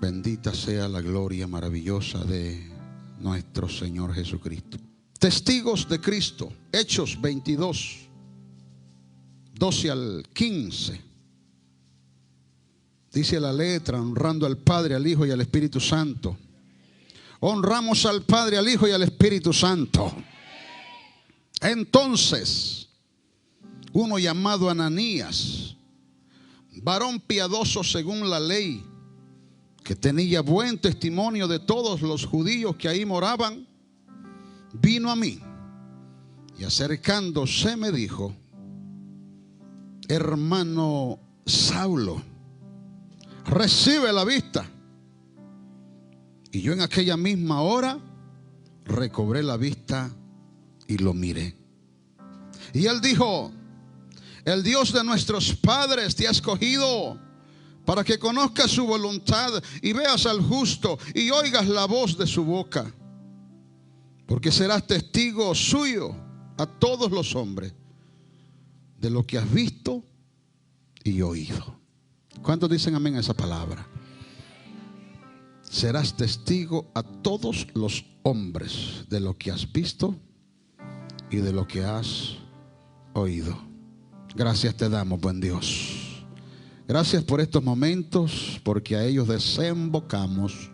Bendita sea la gloria maravillosa de nuestro Señor Jesucristo. Testigos de Cristo, Hechos 22, 12 al 15. Dice la letra: honrando al Padre, al Hijo y al Espíritu Santo. Honramos al Padre, al Hijo y al Espíritu Santo. Entonces, uno llamado Ananías, varón piadoso según la ley, que tenía buen testimonio de todos los judíos que ahí moraban, vino a mí y acercándose me dijo: hermano Saulo, recibe la vista. Y yo en aquella misma hora recobré la vista y lo miré. Y él dijo: el Dios de nuestros padres te ha escogido para que conozcas su voluntad y veas al justo y oigas la voz de su boca, porque serás testigo suyo a todos los hombres de lo que has visto y oído. ¿Cuántos dicen amén a esa palabra? Serás testigo a todos los hombres de lo que has visto y de lo que has oído. Gracias te damos, buen Dios. Gracias por estos momentos, porque a ellos desembocamos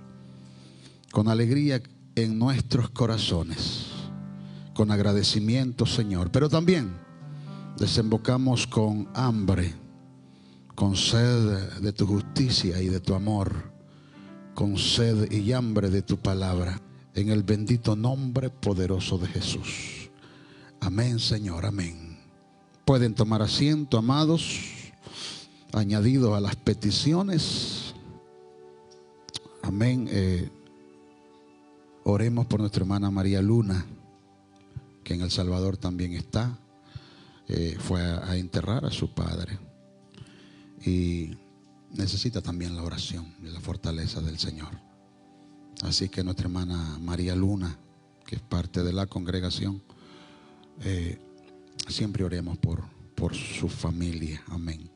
con alegría en nuestros corazones, con agradecimiento, Señor. Pero también desembocamos con hambre, con sed de tu justicia y de tu amor, con sed y hambre de tu palabra, en el bendito nombre poderoso de Jesús. Amén, Señor, amén. Pueden tomar asiento, amados. Añadido a las peticiones, amén. Oremos por nuestra hermana María Luna, que en El Salvador también está. Fue a enterrar a su padre y necesita también la oración y la fortaleza del Señor. Así que nuestra hermana María Luna, que es parte de la congregación, siempre oremos por su familia. Amén.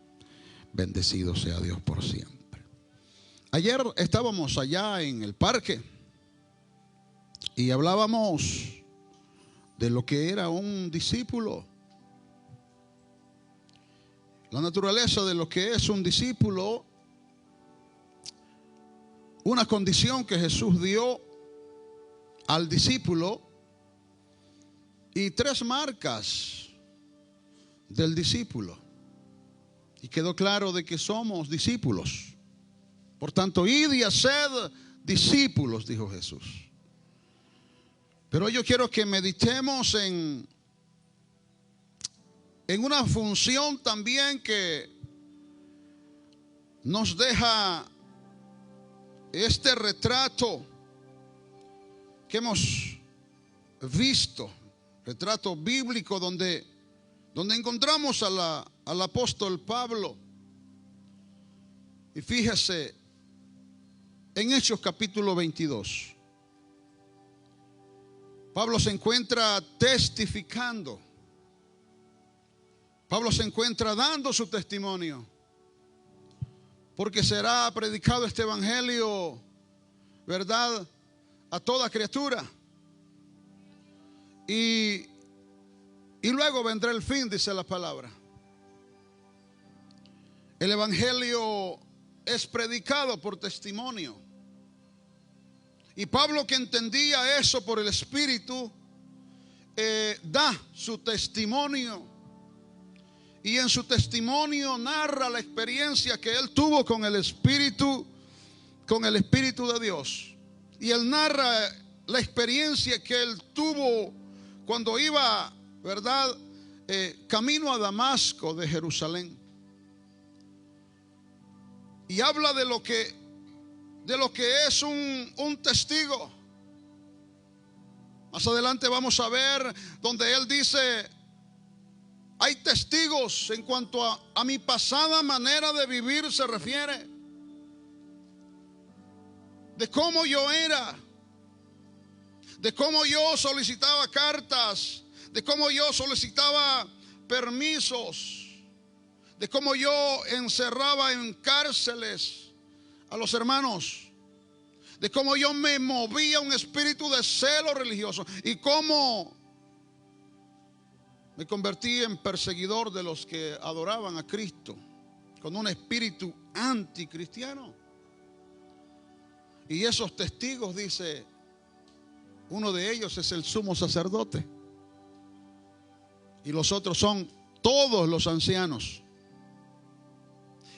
Bendecido sea Dios por siempre. Ayer estábamos allá en el parque y hablábamos de lo que era un discípulo. La naturaleza de lo que es un discípulo. Una condición que Jesús dio al discípulo y 3 marcas del discípulo. Y quedó claro de que somos discípulos. Por tanto, id y haced discípulos, dijo Jesús. Pero yo quiero que meditemos en una función también que nos deja este retrato que hemos visto, retrato bíblico donde encontramos al apóstol Pablo. Y fíjese en Hechos capítulo 22. Pablo se encuentra testificando. Pablo se encuentra dando su testimonio, porque será predicado este evangelio, ¿verdad?, a toda criatura. Y luego vendrá el fin, dice la palabra. El evangelio es predicado por testimonio. Y Pablo, que entendía eso por el Espíritu, da su testimonio. Y en su testimonio narra la experiencia que él tuvo con el Espíritu de Dios. Y él narra la experiencia que él tuvo cuando iba, ¿verdad?, camino a Damasco de Jerusalén. Y habla de lo que es un testigo. Más adelante vamos a ver donde él dice: hay testigos en cuanto a mi pasada manera de vivir se refiere, de cómo yo era, de cómo yo solicitaba cartas, de cómo yo solicitaba permisos, de cómo yo encerraba en cárceles a los hermanos de cómo yo me movía un espíritu de celo religioso y cómo me convertí en perseguidor de los que adoraban a Cristo con un espíritu anticristiano. Y esos testigos, dice, uno de ellos es el sumo sacerdote y los otros son todos los ancianos.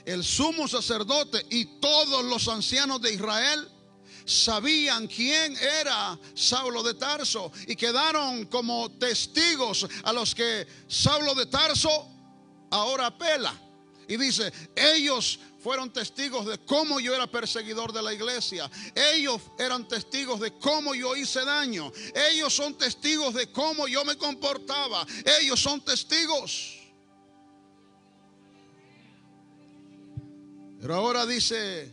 El sumo sacerdote y todos los ancianos de Israel sabían quién era Saulo de Tarso y quedaron como testigos a los que Saulo de Tarso ahora apela. Y dice, ellos fueron testigos de cómo yo era perseguidor de la iglesia. Ellos eran testigos de cómo yo hice daño. Ellos son testigos de cómo yo me comportaba. Ellos son testigos. Pero ahora dice,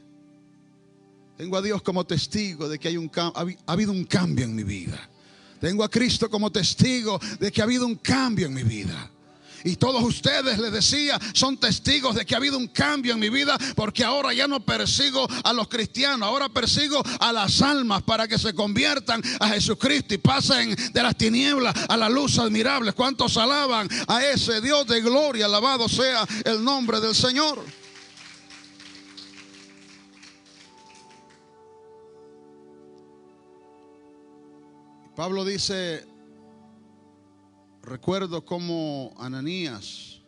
tengo a Dios como testigo de que ha habido un cambio en mi vida. Tengo a Cristo como testigo de que ha habido un cambio en mi vida. Y todos ustedes, les decía, son testigos de que ha habido un cambio en mi vida, porque ahora ya no persigo a los cristianos, ahora persigo a las almas para que se conviertan a Jesucristo y pasen de las tinieblas a la luz admirable. ¿Cuántos alaban a ese Dios de gloria? Alabado sea el nombre del Señor. Pablo dice, recuerdo cómo Ananías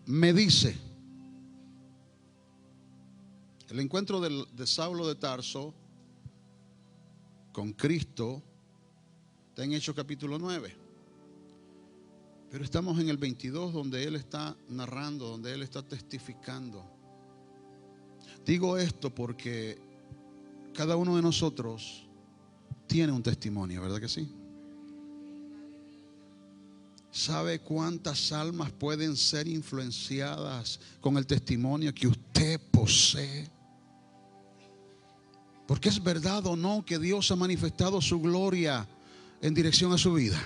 me dice, el encuentro de Saulo de Tarso con Cristo está en Hechos capítulo 9. Pero estamos en el 22, donde él está narrando, donde él está testificando. Digo esto porque cada uno de nosotros tiene un testimonio, ¿verdad que sí? ¿Sabe cuántas almas pueden ser influenciadas con el testimonio que usted posee? Porque es verdad o no que Dios ha manifestado su gloria en dirección a su vida.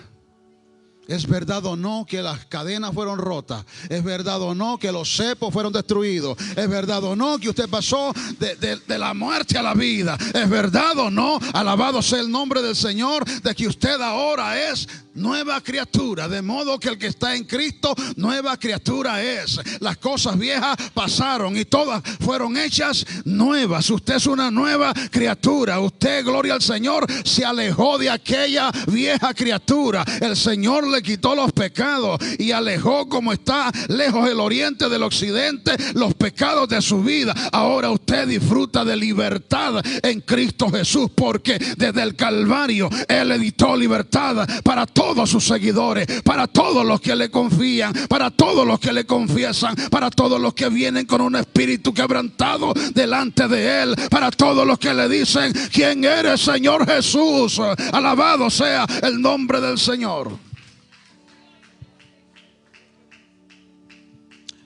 Es verdad o no que las cadenas fueron rotas. Es verdad o no que los cepos fueron destruidos. Es verdad o no que usted pasó de la muerte a la vida. Es verdad o no, alabado sea el nombre del Señor, de que usted ahora es nueva criatura. De modo que el que está en Cristo, nueva criatura es. Las cosas viejas pasaron y todas fueron hechas nuevas. Usted es una nueva criatura. Usted, gloria al Señor, se alejó de aquella vieja criatura. El Señor le quitó los pecados y alejó, como está lejos el oriente del occidente, los pecados de su vida. Ahora usted disfruta de libertad en Cristo Jesús, porque desde el Calvario Él editó libertad para todos sus seguidores, para todos los que le confían, para todos los que le confiesan, para todos los que vienen con un espíritu quebrantado delante de Él, para todos los que le dicen: ¿quién eres, Señor Jesús? Alabado sea el nombre del Señor.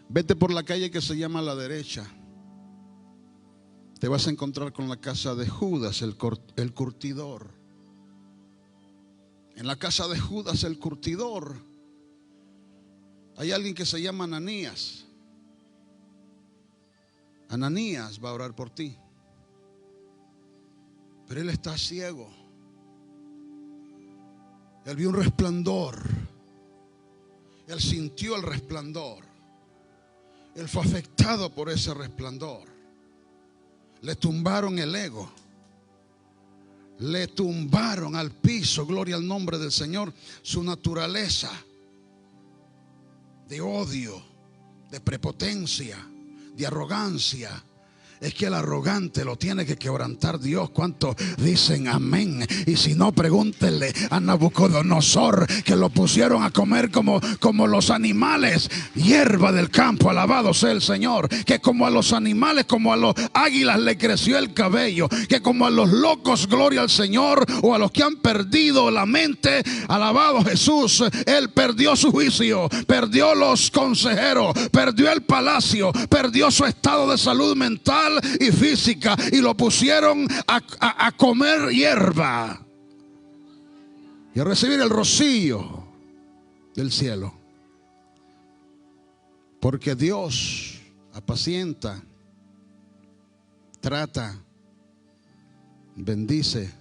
Vete por la calle que se llama La Derecha. Te vas a encontrar con la casa de Judas, el curtidor. En la casa de Judas, el curtidor, hay alguien que se llama Ananías. Ananías va a orar por ti, pero él está ciego. Él vio un resplandor. Él sintió el resplandor. Él fue afectado por ese resplandor. Le tumbaron el ego. Le tumbaron al piso, gloria al nombre del Señor, su naturaleza de odio, de prepotencia, de arrogancia. Es que el arrogante lo tiene que quebrantar Dios. ¿Cuántos dicen amén? Y si no, pregúntenle a Nabucodonosor, que lo pusieron a comer como los animales, hierba del campo. Alabado sea el Señor. Que como a los animales, como a los águilas le creció el cabello. Que como a los locos, gloria al Señor, o a los que han perdido la mente, alabado Jesús, Él perdió su juicio, perdió los consejeros, perdió el palacio, perdió su estado de salud mental y física, y lo pusieron a comer hierba y a recibir el rocío del cielo, porque Dios apacienta, trata, bendice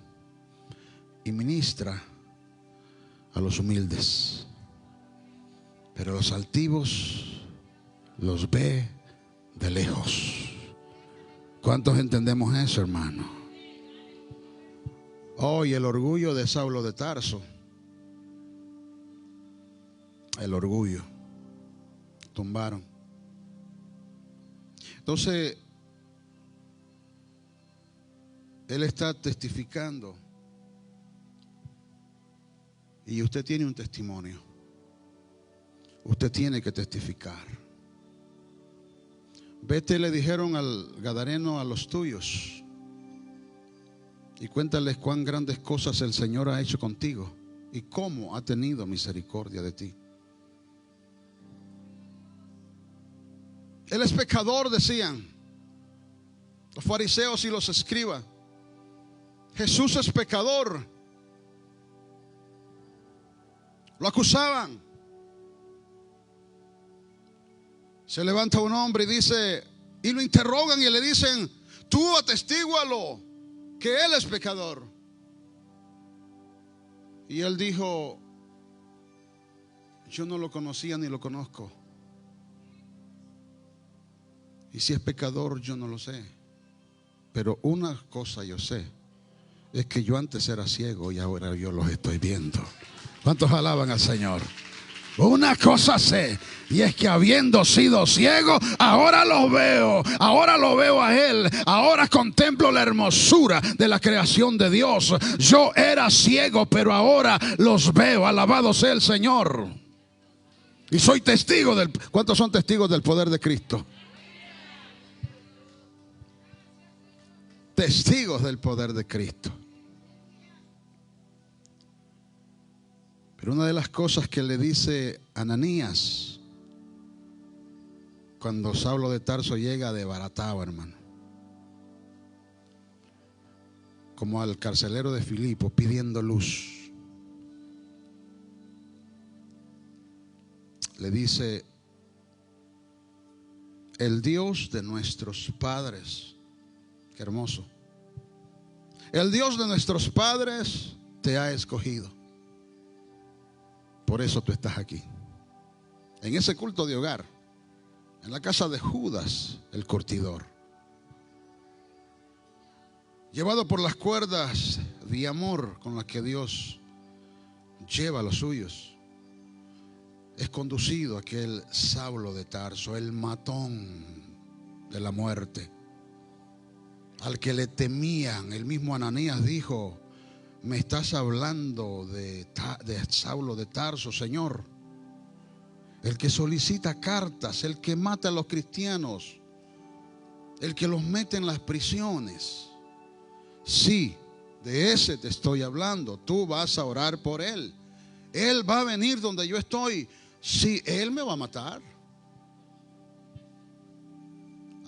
y ministra a los humildes. Pero los altivos los ve de lejos. ¿Cuántos entendemos eso, hermano? Hoy el orgullo de Saulo de Tarso. El orgullo. Tumbaron. Entonces, él está testificando. Y usted tiene un testimonio. Usted tiene que testificar. Vete, le dijeron al gadareno, a los tuyos, y cuéntales cuán grandes cosas el Señor ha hecho contigo y cómo ha tenido misericordia de ti. Él es pecador, decían los fariseos y los escribas. Jesús es pecador. Lo acusaban. Se levanta un hombre y dice, y lo interrogan y le dicen, tú atestígualo que él es pecador. Y él dijo, yo no lo conocía ni lo conozco. Y si es pecador, yo no lo sé. Pero una cosa yo sé, es que yo antes era ciego y ahora yo los estoy viendo. ¿Cuántos alaban al Señor? Una cosa sé, y es que habiendo sido ciego, ahora los veo, ahora lo veo a Él, ahora contemplo la hermosura de la creación de Dios. Yo era ciego, pero ahora los veo, alabado sea el Señor. Y soy testigo del... ¿Cuántos son testigos del poder de Cristo? Testigos del poder de Cristo. Pero una de las cosas que le dice Ananías cuando Saulo de Tarso llega desbaratado, hermano, como al carcelero de Filipo pidiendo luz, le dice: el Dios de nuestros padres, qué hermoso, el Dios de nuestros padres te ha escogido. Por eso tú estás aquí, en ese culto de hogar, en la casa de Judas el curtidor, llevado por las cuerdas de amor con las que Dios lleva a los suyos. Es conducido aquel Saulo de Tarso, el matón de la muerte, al que le temían. El mismo Ananías dijo: me estás hablando de Saulo de Tarso, Señor, el que solicita cartas, el que mata a los cristianos, el que los mete en las prisiones. Sí, de ese te estoy hablando. Tú vas a orar por él. Él va a venir donde yo estoy. Sí, él me va a matar.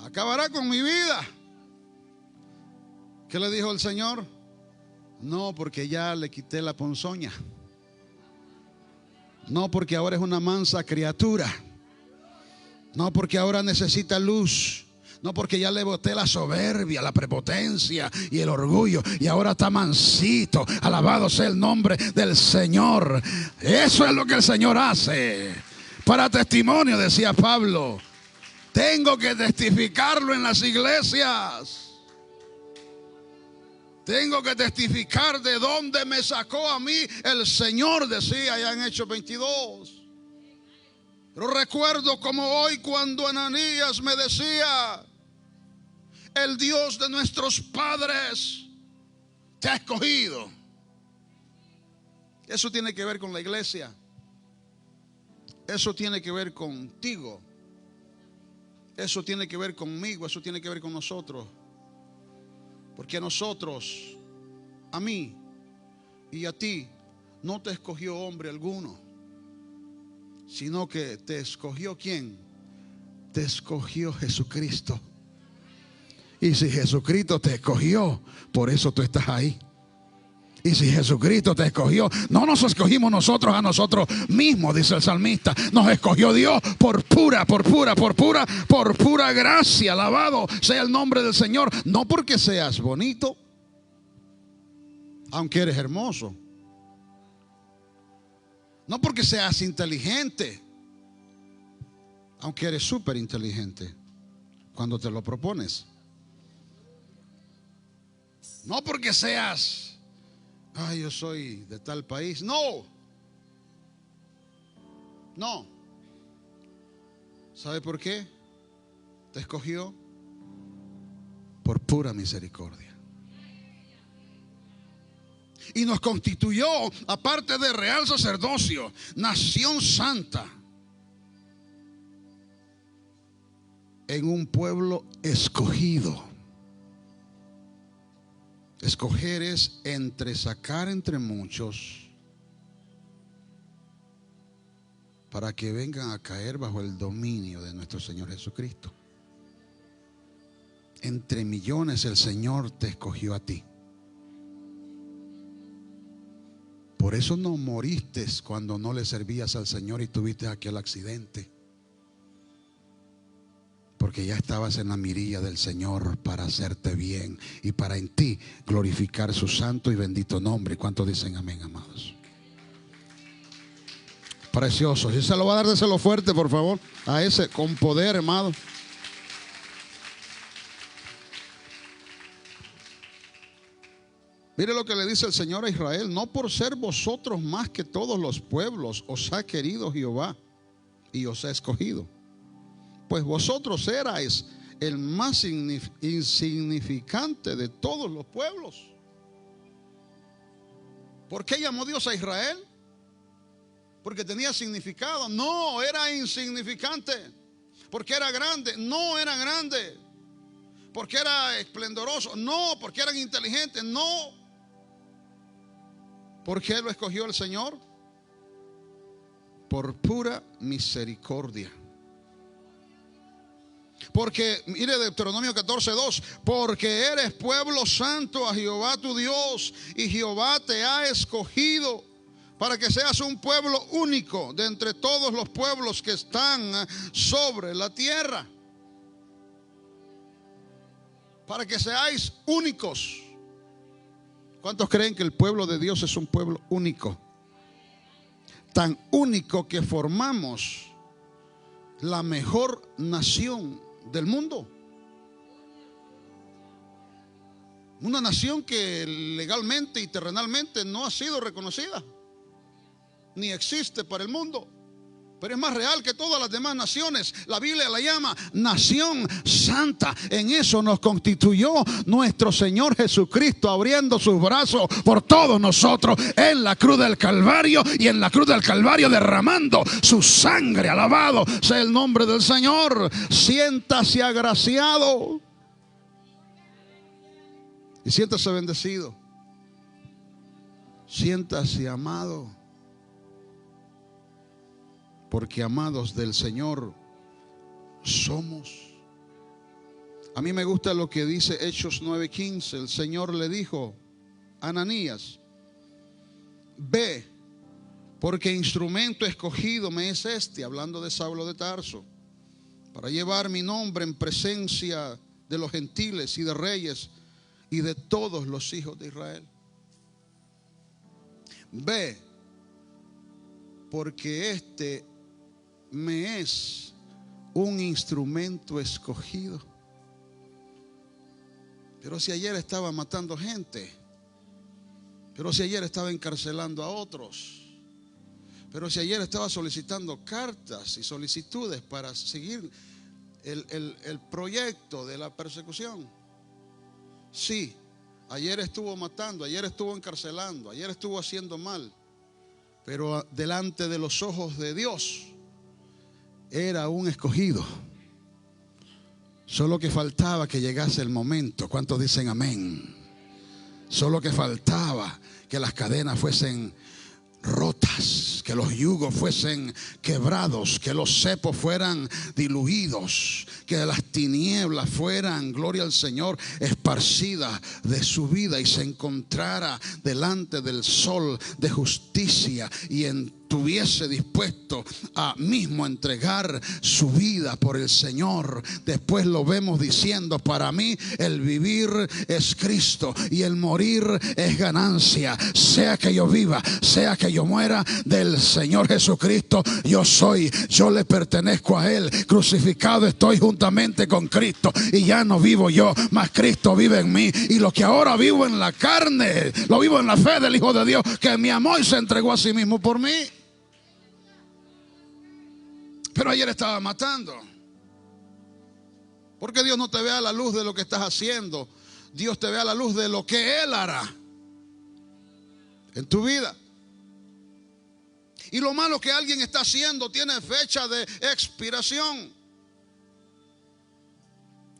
Acabará con mi vida. ¿Qué le dijo el Señor? No, porque ya le quité la ponzoña. No, porque ahora es una mansa criatura. No, porque ahora necesita luz. No, porque ya le boté la soberbia, la prepotencia y el orgullo, y ahora está mansito. Alabado sea el nombre del Señor. Eso es lo que el Señor hace. Para testimonio, decía Pablo, tengo que testificarlo en las iglesias. Tengo que testificar de dónde me sacó a mí el Señor, decía allá en Hechos 22. Pero recuerdo como hoy cuando Ananías me decía: el Dios de nuestros padres te ha escogido. Eso tiene que ver con la iglesia. Eso tiene que ver contigo. Eso tiene que ver conmigo. Eso tiene que ver con nosotros. Porque a nosotros, a mí y a ti, no te escogió hombre alguno, sino que te escogió ¿quién? Te escogió Jesucristo. Y si Jesucristo te escogió, por eso tú estás ahí. Y si Jesucristo te escogió, no nos escogimos nosotros a nosotros mismos, dice el salmista. Nos escogió Dios por pura gracia. Alabado sea el nombre del Señor. No porque seas bonito, aunque eres hermoso. No porque seas inteligente, aunque eres súper inteligente cuando te lo propones. No porque seas, ay, yo soy de tal país. No. ¿Sabe por qué? Te escogió por pura misericordia. Y nos constituyó, aparte de real sacerdocio, nación santa, en un pueblo escogido. Escoger es sacar entre muchos para que vengan a caer bajo el dominio de nuestro Señor Jesucristo. Entre millones el Señor te escogió a ti. Por eso no moriste cuando no le servías al Señor y tuviste aquel accidente. Porque ya estabas en la mirilla del Señor para hacerte bien y para en ti glorificar su santo y bendito nombre. ¿Cuántos dicen amén, amados? Precioso. Si se lo va a dar, déselo fuerte, por favor. A ese con poder, hermano. Mire lo que le dice el Señor a Israel. No por ser vosotros más que todos los pueblos os ha querido Jehová y os ha escogido. Pues vosotros erais el más insignificante de todos los pueblos. ¿Por qué llamó Dios a Israel? Porque tenía significado. No, era insignificante. Porque era grande. No era grande. Porque era esplendoroso. No, porque eran inteligentes. No. ¿Por qué lo escogió el Señor? Por pura misericordia. Porque, mire Deuteronomio 14:2, porque eres pueblo santo a Jehová tu Dios, y Jehová te ha escogido para que seas un pueblo único de entre todos los pueblos que están sobre la tierra. Para que seáis únicos. ¿Cuántos creen que el pueblo de Dios es un pueblo único? Tan único que formamos la mejor nación del mundo. Una nación que legalmente y terrenalmente no ha sido reconocida, ni existe para el mundo, pero es más real que todas las demás naciones. La Biblia la llama nación santa. En eso nos constituyó nuestro Señor Jesucristo, abriendo sus brazos por todos nosotros en la cruz del Calvario, y en la cruz del Calvario derramando su sangre. Alabado sea el nombre del Señor. Siéntase agraciado y siéntase bendecido. Siéntase amado. Porque amados del Señor somos. A mí me gusta lo que dice Hechos 9:15. El Señor le dijo a Ananías: ve, porque instrumento escogido me es este, hablando de Saulo de Tarso, para llevar mi nombre en presencia de los gentiles y de reyes y de todos los hijos de Israel. Ve, porque este me es un instrumento escogido. Pero si ayer estaba matando gente, pero si ayer estaba encarcelando a otros, pero si ayer estaba solicitando cartas y solicitudes para seguir el proyecto de la persecución. Sí, ayer estuvo matando, ayer estuvo encarcelando, ayer estuvo haciendo mal, pero delante de los ojos de Dios era un escogido. Solo que faltaba que llegase el momento. ¿Cuántos dicen amén? Solo que faltaba que las cadenas fuesen rotas, que los yugos fuesen quebrados, que los cepos fueran diluidos, que las tinieblas fueran, gloria al Señor, esparcidas de su vida y se encontrara delante del sol de justicia y estuviese dispuesto a mismo entregar su vida por el Señor. Después lo vemos diciendo: para mí el vivir es Cristo y el morir es ganancia. Sea que yo viva, sea que yo muera, del Señor Jesucristo yo soy. Yo le pertenezco a Él. Crucificado estoy juntamente con Cristo y ya no vivo yo, mas Cristo vive en mí. Y lo que ahora vivo en la carne, lo vivo en la fe del Hijo de Dios, que me amó y se entregó a sí mismo por mí. Pero ayer estaba matando. Porque Dios no te ve a la luz de lo que estás haciendo. Dios te ve a la luz de lo que Él hará en tu vida. Y lo malo que alguien está haciendo tiene fecha de expiración.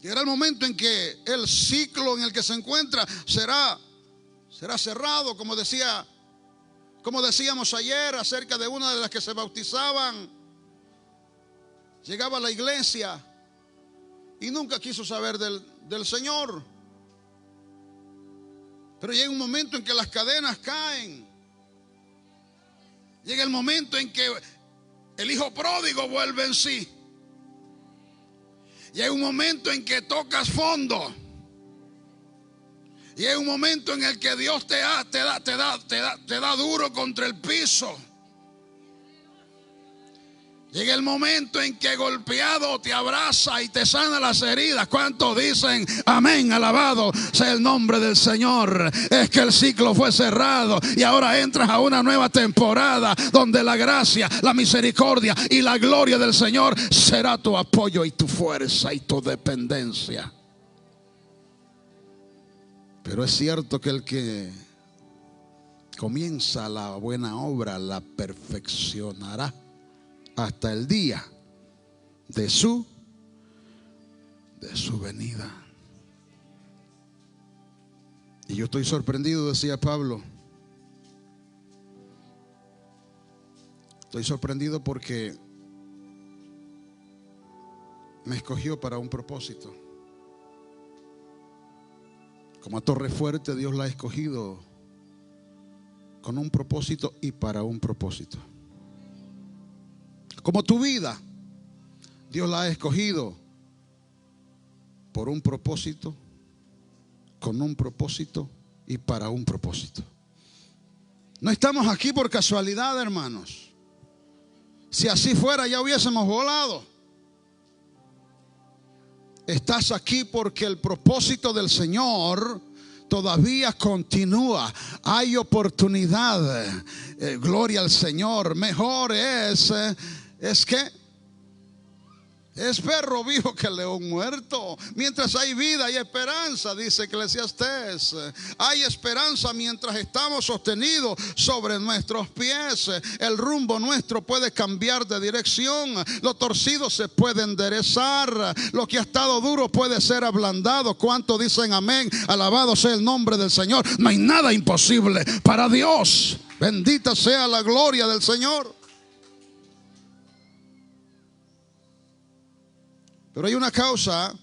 Llegará el momento en que el ciclo en el que se encuentra será cerrado, como decíamos ayer acerca de una de las que se bautizaban. Llegaba a la iglesia y nunca quiso saber del Señor. Pero llega un momento en que las cadenas caen. Llega el momento en que el hijo pródigo vuelve en sí. Llega un momento en que tocas fondo. Llega un momento en el que Dios te da duro contra el piso. Llega el momento en que golpeado te abraza y te sana las heridas. ¿Cuántos dicen amén? Alabado sea el nombre del Señor. Es que el ciclo fue cerrado y ahora entras a una nueva temporada donde la gracia, la misericordia y la gloria del Señor será tu apoyo y tu fuerza y tu dependencia. Pero es cierto que el que comienza la buena obra la perfeccionará hasta el día de su venida. Y yo estoy sorprendido, decía Pablo. Estoy sorprendido porque me escogió para un propósito. Como a torre fuerte, Dios la ha escogido con un propósito y para un propósito. Como tu vida, Dios la ha escogido por un propósito, con un propósito y para un propósito. No estamos aquí por casualidad, hermanos. Si así fuera, ya hubiésemos volado. Estás aquí porque el propósito del Señor todavía continúa. Hay oportunidad. Gloria al Señor. Mejor es que es perro vivo que león muerto. Mientras hay vida hay esperanza, dice Eclesiastés. Hay esperanza mientras estamos sostenidos sobre nuestros pies. El rumbo nuestro puede cambiar de dirección. Lo torcido se puede enderezar. Lo que ha estado duro puede ser ablandado. ¿Cuántos dicen amén? Alabado sea el nombre del Señor. No hay nada imposible para Dios. Bendita sea la gloria del Señor. Pero hay una causa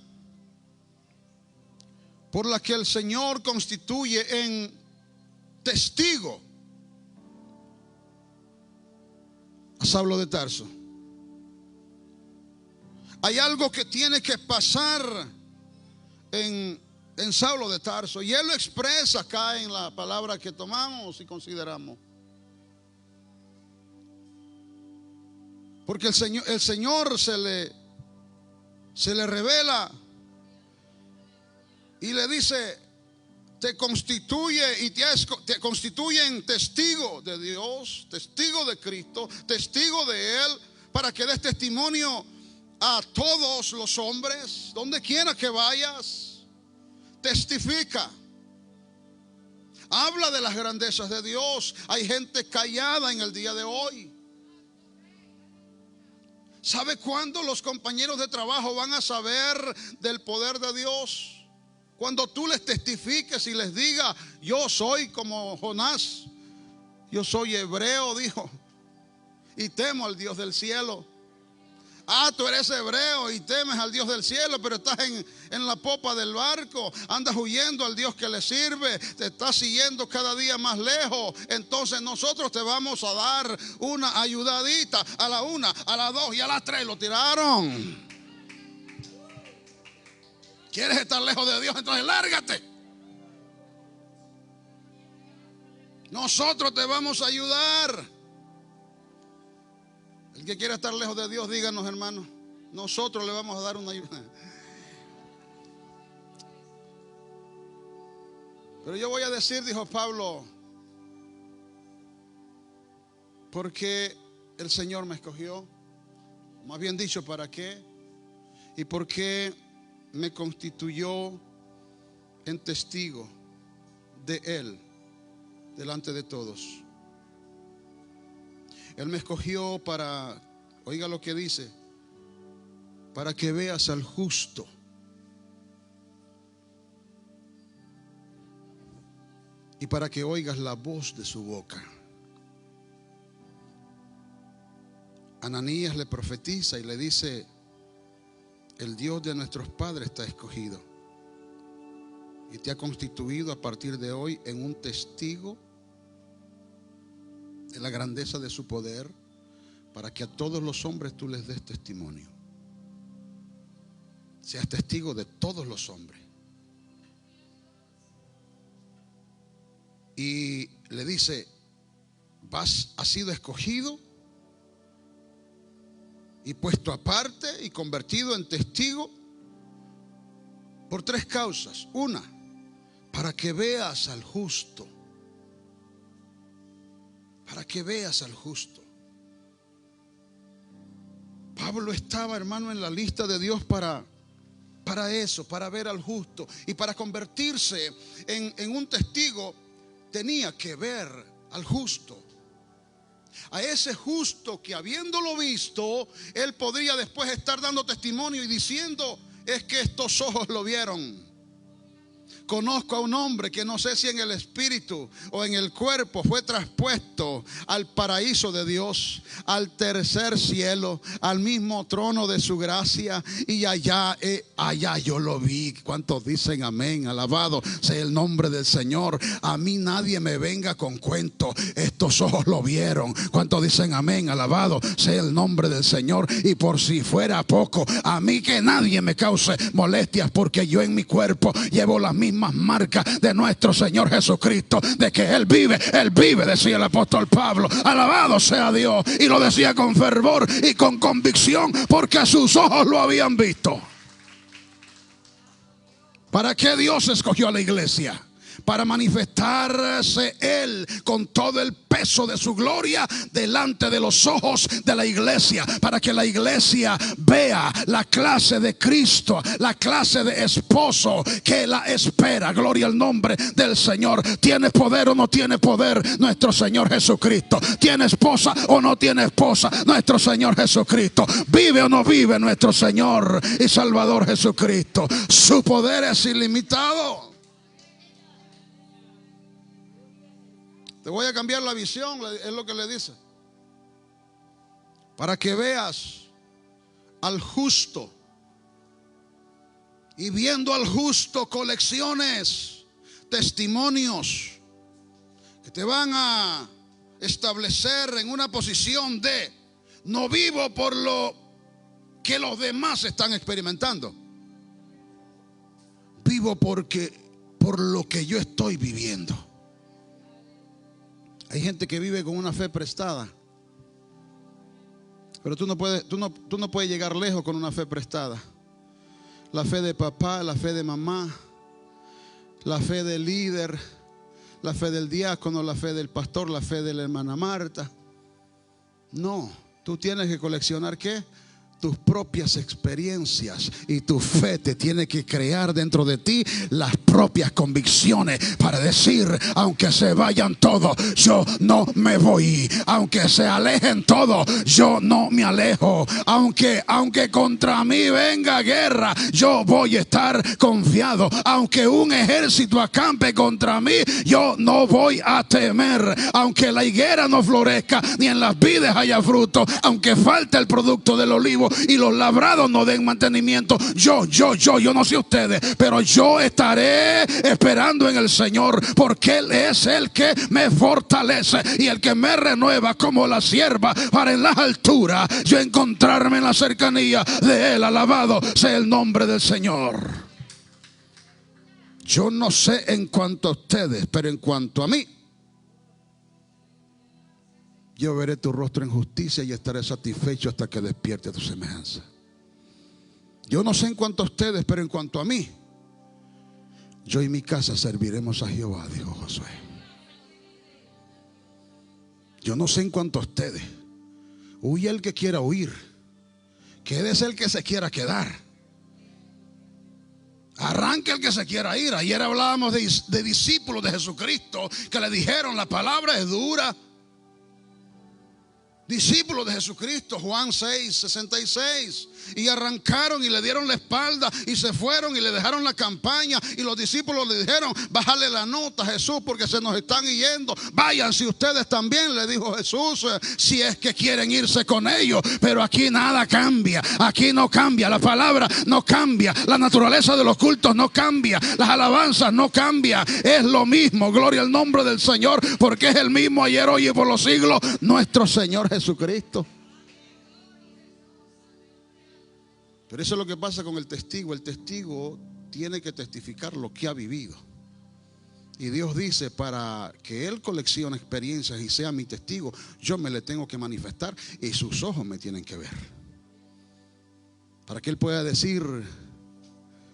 por la que el Señor constituye en testigo a Saulo de Tarso. Hay algo que tiene que pasar en Saulo de Tarso, y él lo expresa acá en la palabra que tomamos y consideramos. Porque el Señor se le revela y le dice: te constituye y te constituyen testigo de Dios, testigo de Cristo, testigo de Él, para que des testimonio a todos los hombres, donde quiera que vayas. Testifica, habla de las grandezas de Dios. Hay gente callada en el día de hoy. ¿Sabe cuándo los compañeros de trabajo van a saber del poder de Dios? Cuando tú les testifiques y les digas: yo soy como Jonás, yo soy hebreo, dijo, y temo al Dios del cielo. Ah, tú eres hebreo y temes al Dios del cielo, pero estás en la popa del barco, andas huyendo al Dios que le sirve, te estás siguiendo cada día más lejos. Entonces nosotros te vamos a dar una ayudadita. A la 1, a las 2 y a las 3 lo tiraron. ¿Quieres estar lejos de Dios? Entonces lárgate. Nosotros te vamos a ayudar. El que quiera estar lejos de Dios, díganos, hermanos. Nosotros le vamos a dar una ayuda. Pero yo voy a decir, dijo Pablo, porque el Señor me escogió. Más bien dicho, ¿para qué? Y porque me constituyó en testigo de Él delante de todos. Él me escogió para, oiga lo que dice, para que veas al justo. Y para que oigas la voz de su boca. Ananías le profetiza y le dice: el Dios de nuestros padres te ha escogido y te ha constituido a partir de hoy en un testigo de la grandeza de su poder, para que a todos los hombres tú les des testimonio. Seas testigo de todos los hombres. Y le dice: has sido escogido y puesto aparte y convertido en testigo por 3 causas. 1, para que veas al justo. Para que veas al justo. Pablo estaba, hermano, en la lista de Dios para eso, para ver al justo. Y para convertirse en un testigo, tenía que ver al justo. A ese justo que, habiéndolo visto, él podría después estar dando testimonio y diciendo: es que estos ojos lo vieron. Conozco a un hombre que no sé si en el espíritu o en el cuerpo fue traspuesto al paraíso de Dios, al tercer cielo, al mismo trono de su gracia, y allá yo lo vi. ¿Cuántos dicen amén? Alabado sea el nombre del Señor. A mí nadie me venga con cuento, estos ojos lo vieron. ¿Cuántos dicen amén? Alabado sea el nombre del Señor. Y por si fuera poco, a mí que nadie me cause molestias, porque yo en mi cuerpo llevo las mismas marcas de nuestro Señor Jesucristo. De que Él vive, decía el apóstol Pablo. Alabado sea Dios. Y lo decía con fervor y con convicción, porque sus ojos lo habían visto. ¿Para qué Dios escogió a la iglesia? Para manifestarse Él con todo el peso de su gloria delante de los ojos de la iglesia, para que la iglesia vea la clase de Cristo, la clase de esposo que la espera. Gloria al nombre del Señor. ¿Tiene poder o no tiene poder nuestro Señor Jesucristo? ¿Tiene esposa o no tiene esposa nuestro Señor Jesucristo? ¿Vive o no vive nuestro Señor y Salvador Jesucristo? Su poder es ilimitado. Te voy a cambiar la visión, es lo que le dice. Para que veas al justo. Y viendo al justo, colecciones, testimonios que te van a establecer en una posición de: no vivo por lo que los demás están experimentando, vivo por lo que yo estoy viviendo. Hay gente que vive con una fe prestada, pero tú no puedes llegar lejos con una fe prestada. La fe de papá, la fe de mamá, la fe del líder, la fe del diácono, la fe del pastor, la fe de la hermana Marta. No, tú tienes que coleccionar ¿qué? tus propias experiencias, y tu fe te tiene que crear dentro de ti las propias convicciones para decir: aunque se vayan todos, yo no me voy. Aunque se alejen todos, yo no me alejo. Aunque contra mí venga guerra, yo voy a estar confiado. Aunque un ejército acampe contra mí, yo no voy a temer. Aunque la higuera no florezca, ni en las vides haya fruto, aunque falte el producto del olivo y los labrados no den mantenimiento, yo no sé ustedes, pero yo estaré esperando en el Señor, porque Él es el que me fortalece y el que me renueva como la sierva, para en las alturas yo encontrarme en la cercanía de Él. Alabado sea el nombre del Señor. Yo no sé en cuanto a ustedes, pero en cuanto a mí, yo veré tu rostro en justicia y estaré satisfecho hasta que despierte a tu semejanza. Yo no sé en cuanto a ustedes, pero en cuanto a mí, yo y mi casa serviremos a Jehová, dijo Josué. Yo no sé en cuanto a ustedes. Huye el que quiera huir, quédese el que se quiera quedar, arranque el que se quiera ir. Ayer hablábamos de discípulos de Jesucristo que le dijeron: la palabra es dura. Discípulos de Jesucristo, Juan 6:66, y arrancaron y le dieron la espalda y se fueron y le dejaron la campaña, y los discípulos le dijeron: bájale la nota a Jesús porque se nos están yendo, váyanse ustedes también, le dijo Jesús, si es que quieren irse con ellos. Pero aquí nada cambia, aquí no cambia, la palabra no cambia, la naturaleza de los cultos no cambia, las alabanzas no cambian, es lo mismo. Gloria al nombre del Señor, porque es el mismo ayer, hoy y por los siglos, nuestro Señor Jesucristo. Pero eso es lo que pasa con el testigo. El testigo tiene que testificar lo que ha vivido. Y Dios dice: para que Él coleccione experiencias y sea mi testigo, yo me le tengo que manifestar y sus ojos me tienen que ver. Para que Él pueda decir: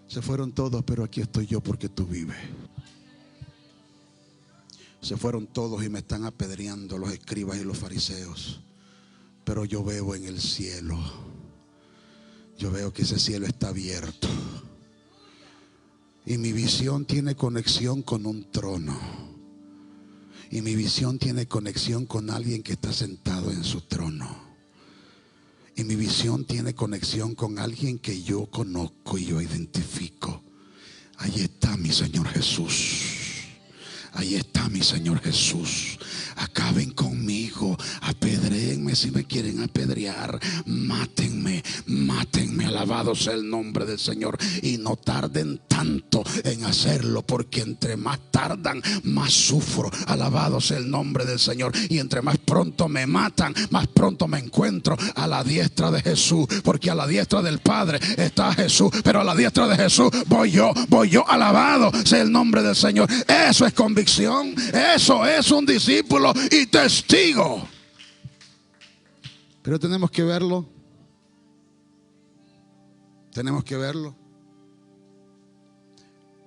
se fueron todos, pero aquí estoy yo porque tú vives. Se fueron todos y me están apedreando los escribas y los fariseos, pero yo veo en el cielo, yo veo que ese cielo está abierto y mi visión tiene conexión con un trono, y mi visión tiene conexión con alguien que está sentado en su trono, y mi visión tiene conexión con alguien que yo conozco y yo identifico. Ahí está mi Señor Jesús. Ahí está mi Señor Jesús. Acaben conmigo, apedréenme si me quieren apedrear, mátenme, alabado sea el nombre del Señor. Y no tarden tanto en hacerlo, porque entre más tardan, más sufro. Alabado sea el nombre del Señor. Y entre más pronto me matan, más pronto me encuentro a la diestra de Jesús, porque a la diestra del Padre está Jesús, pero a la diestra de Jesús voy yo, alabado sea el nombre del Señor. Eso es convicción. Eso es un discípulo y testigo. Pero tenemos que verlo. Tenemos que verlo.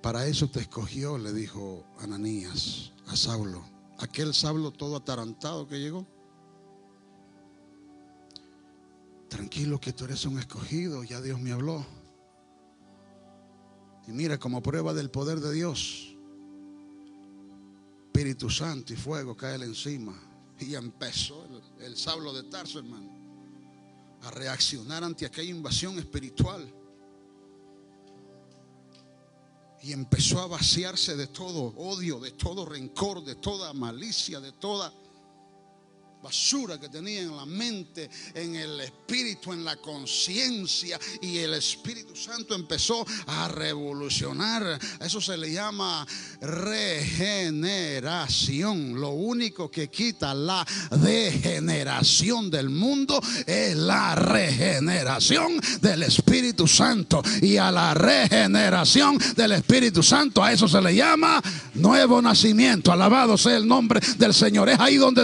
Para eso te escogió, le dijo Ananías a Saulo. Aquel Saulo todo atarantado que llegó. Tranquilo, que tú eres un escogido, ya Dios me habló. Y mira, como prueba del poder de Dios, Espíritu Santo y fuego cae encima. Y ya empezó el Saulo de Tarso, hermano, a reaccionar ante aquella invasión espiritual. Y empezó a vaciarse de todo odio, de todo rencor, de toda malicia, de toda basura que tenía en la mente, en el espíritu, en la conciencia. Y el Espíritu Santo empezó a revolucionar. Eso se le llama regeneración. Lo único que quita la degeneración del mundo es la regeneración del Espíritu Santo. Y a la regeneración del Espíritu Santo, a eso se le llama nuevo nacimiento. Alabado sea el nombre del Señor. Es ahí donde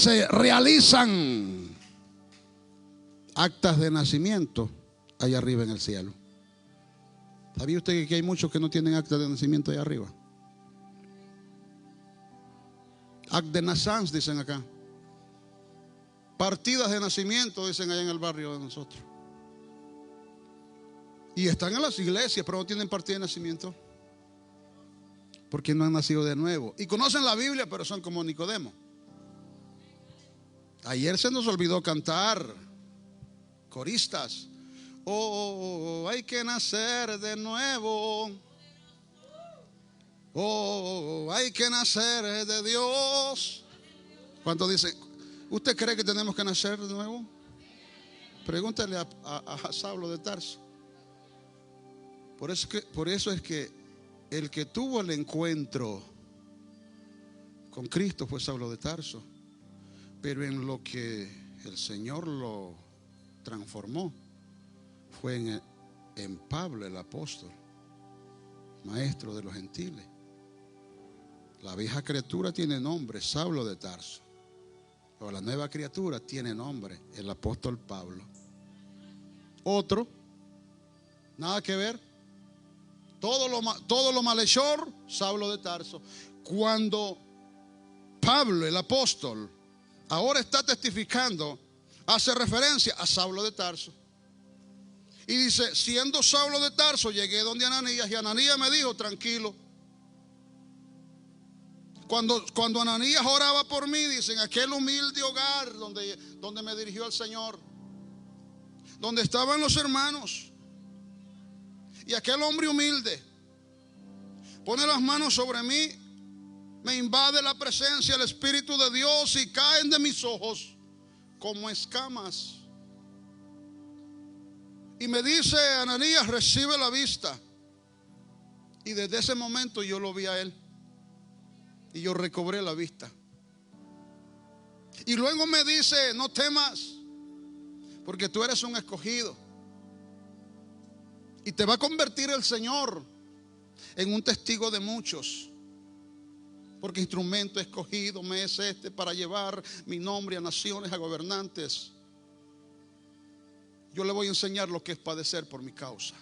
se realizan actas de nacimiento, allá arriba en el cielo. ¿Sabía usted que hay muchos que no tienen acta de nacimiento allá arriba? Acta de naissance dicen acá. Partidas de nacimiento dicen allá en el barrio de nosotros. Y están en las iglesias, pero no tienen partida de nacimiento, porque no han nacido de nuevo. Y conocen la Biblia, pero son como Nicodemo. Ayer se nos olvidó cantar, coristas. Oh, hay que nacer de nuevo. Oh, hay que nacer de Dios. ¿Cuántos dicen? ¿Usted cree que tenemos que nacer de nuevo? Pregúntale a Saulo de Tarso. Por eso es que el que tuvo el encuentro con Cristo fue Saulo de Tarso. Pero en lo que el Señor lo transformó fue en Pablo el apóstol, maestro de los gentiles. La vieja criatura tiene nombre, Saulo de Tarso. Pero la nueva criatura tiene nombre, el apóstol Pablo. Otro, nada que ver. Todo lo malhechor, Saulo de Tarso. Cuando Pablo, el apóstol, ahora está testificando, hace referencia a Saulo de Tarso. Y dice, siendo Saulo de Tarso, llegué donde Ananías, y Ananías me dijo, tranquilo. Cuando Ananías oraba por mí, dice, en aquel humilde hogar donde me dirigió el Señor, donde estaban los hermanos, y aquel hombre humilde pone las manos sobre mí, me invade la presencia, el Espíritu de Dios, y caen de mis ojos como escamas. Y me dice, Ananías, recibe la vista. Y desde ese momento yo lo vi a él, y yo recobré la vista. Y luego me dice, no temas, porque tú eres un escogido, y te va a convertir el Señor en un testigo de muchos, porque instrumento escogido me es este para llevar mi nombre a naciones, a gobernantes. Yo le voy a enseñar lo que es padecer por mi causa.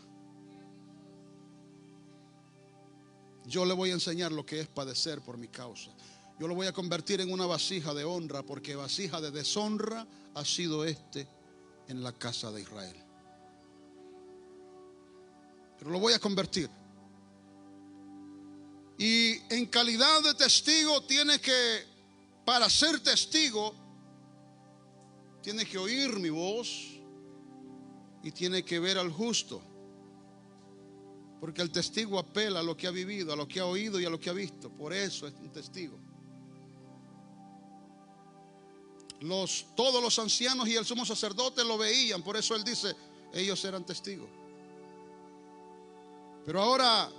Yo le voy a enseñar lo que es padecer por mi causa. Yo lo voy a convertir en una vasija de honra, porque vasija de deshonra ha sido en la casa de Israel. Pero lo voy a convertir. Y en calidad de testigo para ser testigo, tiene que oír mi voz y tiene que ver al justo. Porque el testigo apela a lo que ha vivido, a lo que ha oído y a lo que ha visto. Por eso es un testigo. Todos los ancianos y el sumo sacerdote lo veían. Por eso él dice, ellos eran testigos. Pero ahora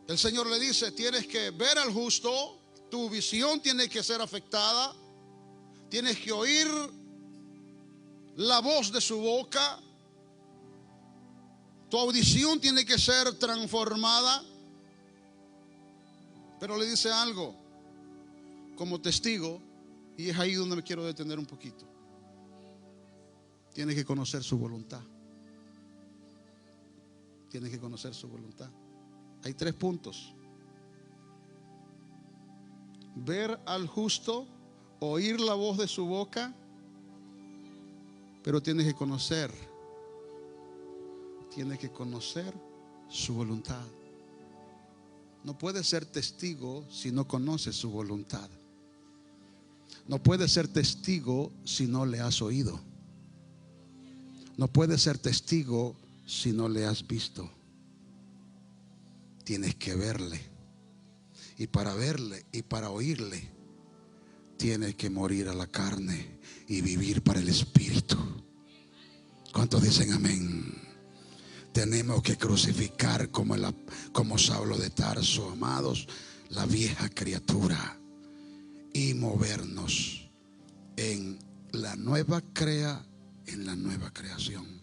el Señor le dice, tienes que ver al justo, tu visión tiene que ser afectada, tienes que oír la voz de su boca, tu audición tiene que ser transformada. Pero le dice algo como testigo, y es ahí donde me quiero detener un poquito. Tienes que conocer su voluntad. Tienes que conocer su voluntad. Hay 3 puntos: ver al justo, oír la voz de su boca, pero tienes que conocer su voluntad. No puedes ser testigo si no conoces su voluntad. No puedes ser testigo si no le has oído. No puedes ser testigo si no le has visto. Tienes que verle. Y para verle y para oírle, tienes que morir a la carne y vivir para el Espíritu. ¿Cuántos dicen amén? Tenemos que crucificar como Saulo de Tarso, amados, la vieja criatura, y movernos en la nueva creación.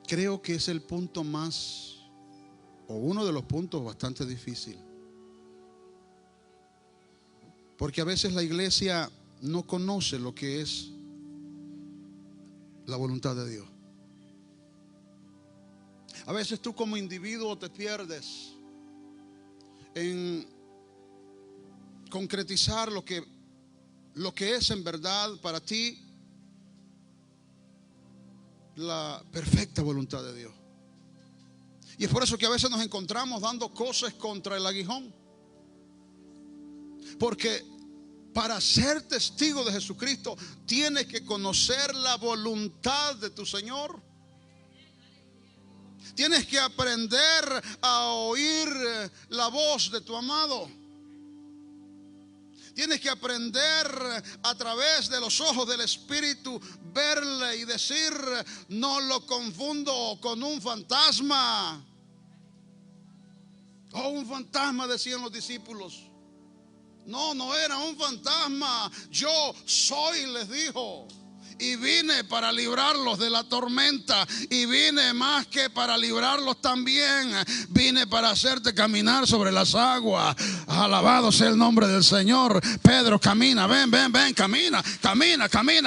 Creo que es el punto más, o uno de los puntos bastante difícil, porque a veces la iglesia no conoce lo que es la voluntad de Dios. A veces tú como individuo te pierdes en concretizar lo que es en verdad para ti la perfecta voluntad de Dios. Y es por eso que a veces nos encontramos dando cosas contra el aguijón. Porque para ser testigo de Jesucristo tienes que conocer la voluntad de tu Señor. Tienes que aprender a oír la voz de tu amado. Tienes que aprender a través de los ojos del Espíritu, verle y decir: no lo confundo con un fantasma. Oh, un fantasma, decían los discípulos. No, no era un fantasma. Yo soy, les dijo. Y vine para librarlos de la tormenta. Y vine más que para librarlos también. Vine para hacerte caminar sobre las aguas. Alabado sea el nombre del Señor. Pedro, camina, ven, camina,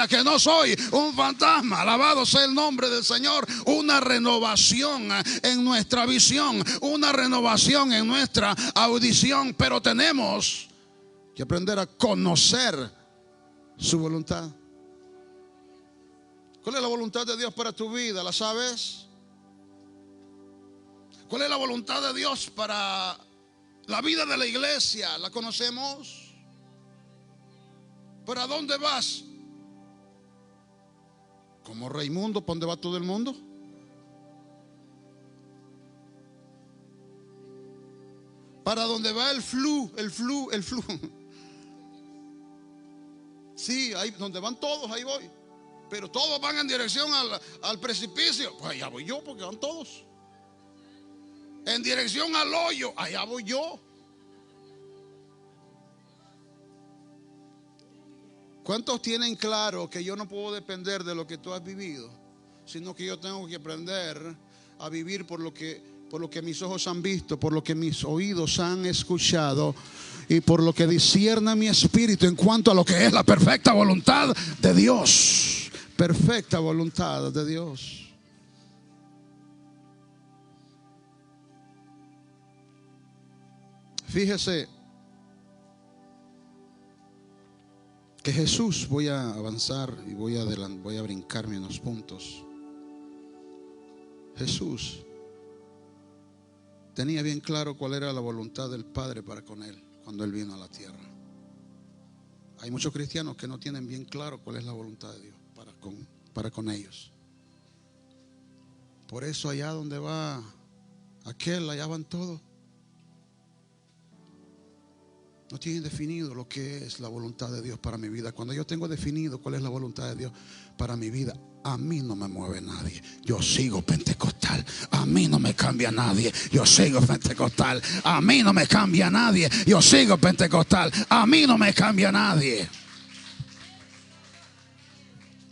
que no soy un fantasma. Alabado sea el nombre del Señor. Una renovación en nuestra visión, una renovación en nuestra audición. Pero tenemos que aprender a conocer su voluntad. ¿Cuál es la voluntad de Dios para tu vida? ¿La sabes? ¿Cuál es la voluntad de Dios para la vida de la iglesia? ¿La conocemos? ¿Para dónde vas? ¿Como Raimundo? ¿Para dónde va todo el mundo? ¿Para dónde va el flu? Sí, ahí donde van todos, ahí voy. Pero todos van en dirección al precipicio. Pues allá voy yo, porque van todos. En dirección al hoyo, allá voy yo. ¿Cuántos tienen claro que yo no puedo depender de lo que tú has vivido, sino que yo tengo que aprender a vivir por lo que mis ojos han visto, por lo que mis oídos han escuchado y por lo que discierne mi espíritu en cuanto a lo que es la perfecta voluntad de Dios? Perfecta voluntad de Dios. Fíjese que Jesús, voy a avanzar y voy a brincarme unos puntos. Jesús tenía bien claro cuál era la voluntad del Padre para con él cuando él vino a la tierra. Hay muchos cristianos que no tienen bien claro cuál es la voluntad de Dios para con ellos. Por eso allá donde va aquel, allá van todos. No tienen definido lo que es la voluntad de Dios para mi vida. Cuando yo tengo definido cuál es la voluntad de Dios para mi vida, a mí no me mueve nadie. Yo sigo pentecostal. A mí no me cambia nadie. Yo sigo pentecostal. A mí no me cambia nadie. Yo sigo pentecostal. A mí no me cambia nadie.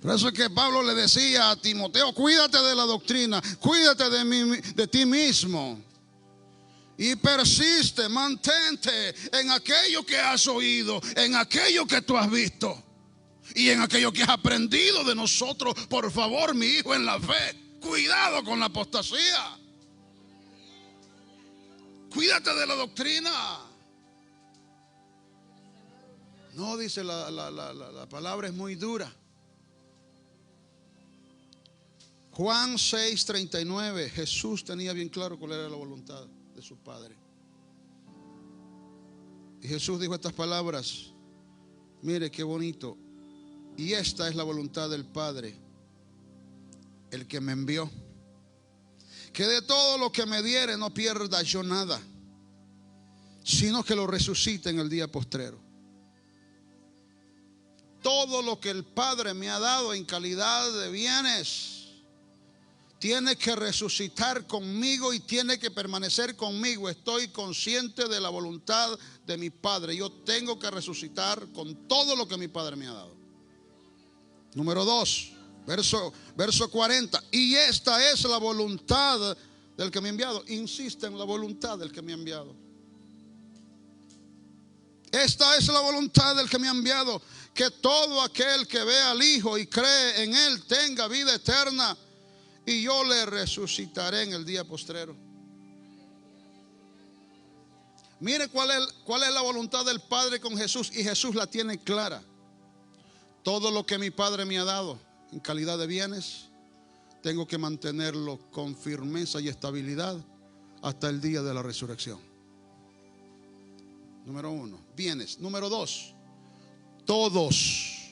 Por eso es que Pablo le decía a Timoteo: cuídate de la doctrina, cuídate de ti mismo. Y persiste, mantente en aquello que has oído, en aquello que tú has visto y en aquello que has aprendido de nosotros. Por favor, mi hijo en la fe, cuidado con la apostasía. Cuídate de la doctrina. No, dice la palabra es muy dura. Juan 6:39, Jesús tenía bien claro cuál era la voluntad de su Padre. Y Jesús dijo estas palabras: mire qué bonito. Y esta es la voluntad del Padre, el que me envió, que de todo lo que me diere no pierda yo nada, sino que lo resucite en el día postrero. Todo lo que el Padre me ha dado en calidad de bienes tiene que resucitar conmigo y tiene que permanecer conmigo. Estoy consciente de la voluntad de mi Padre. Yo tengo que resucitar con todo lo que mi Padre me ha dado. Número 2, verso 40. Y esta es la voluntad del que me ha enviado. Insiste en la voluntad del que me ha enviado. Esta es la voluntad del que me ha enviado, que todo aquel que ve al Hijo y cree en Él tenga vida eterna, y yo le resucitaré en el día postrero. Mire cuál es la voluntad del Padre con Jesús, y Jesús la tiene clara. Todo lo que mi Padre me ha dado en calidad de bienes, tengo que mantenerlo con firmeza y estabilidad hasta el día de la resurrección. Número 1, bienes. Número 2, todos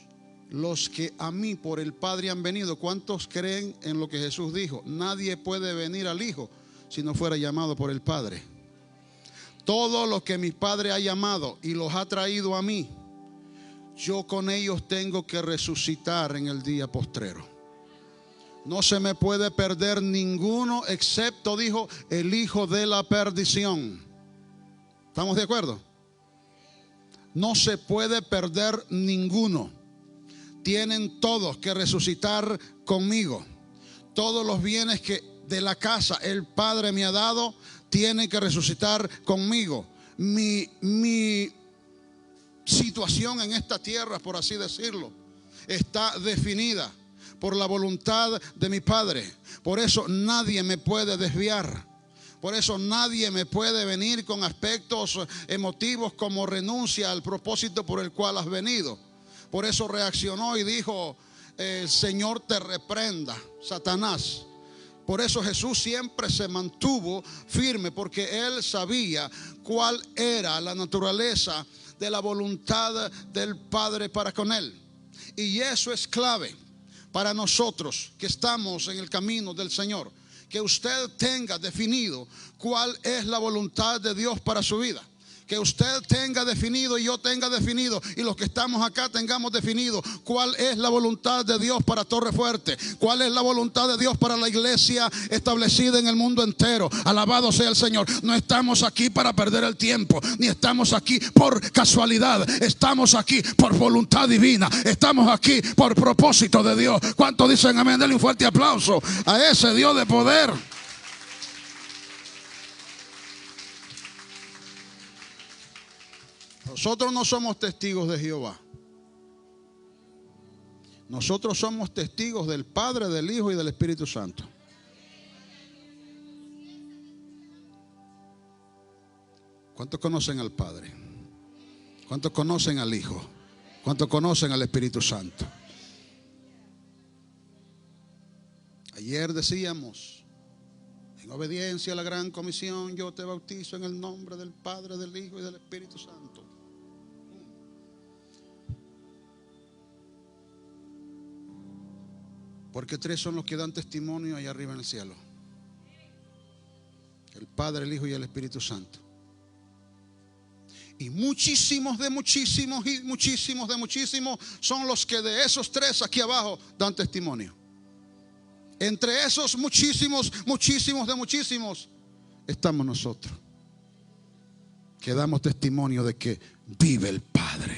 los que a mí por el Padre han venido. ¿Cuántos creen en lo que Jesús dijo? Nadie puede venir al Hijo si no fuera llamado por el Padre. Todos los que mi Padre ha llamado y los ha traído a mí, yo con ellos tengo que resucitar en el día postrero. No se me puede perder ninguno, excepto, dijo, el hijo de la perdición. ¿Estamos de acuerdo? No se puede perder ninguno. Tienen todos que resucitar conmigo. Todos los bienes que de la casa el Padre me ha dado tienen que resucitar conmigo. Mi situación en esta tierra, por así decirlo, está definida por la voluntad de mi Padre. Por eso nadie me puede desviar. Por eso nadie me puede venir con aspectos emotivos como renuncia al propósito por el cual has venido. Por eso reaccionó y dijo, el Señor te reprenda, Satanás. Por eso Jesús siempre se mantuvo firme, porque Él sabía cuál era la naturaleza de la voluntad del Padre para con Él. Y eso es clave para nosotros que estamos en el camino del Señor. Que usted tenga definido cuál es la voluntad de Dios para su vida. Que usted tenga definido y yo tenga definido y los que estamos acá tengamos definido cuál es la voluntad de Dios para Torre Fuerte, cuál es la voluntad de Dios para la iglesia establecida en el mundo entero. Alabado sea el Señor. No estamos aquí para perder el tiempo, ni estamos aquí por casualidad. Estamos aquí por voluntad divina. Estamos aquí por propósito de Dios. ¿Cuántos dicen amén? Denle un fuerte aplauso a ese Dios de poder. Nosotros no somos testigos de Jehová. Nosotros somos testigos del Padre, del Hijo y del Espíritu Santo. ¿Cuántos conocen al Padre? ¿Cuántos conocen al Hijo? ¿Cuántos conocen al Espíritu Santo? Ayer decíamos, en obediencia a la gran comisión, yo te bautizo en el nombre del Padre, del Hijo y del Espíritu Santo. Porque 3 son los que dan testimonio allá arriba en el cielo: el Padre, el Hijo y el Espíritu Santo. Y muchísimos de muchísimos y muchísimos de muchísimos son los que de esos 3 aquí abajo dan testimonio. Entre esos muchísimos, muchísimos de muchísimos estamos nosotros, que damos testimonio de que vive el Padre,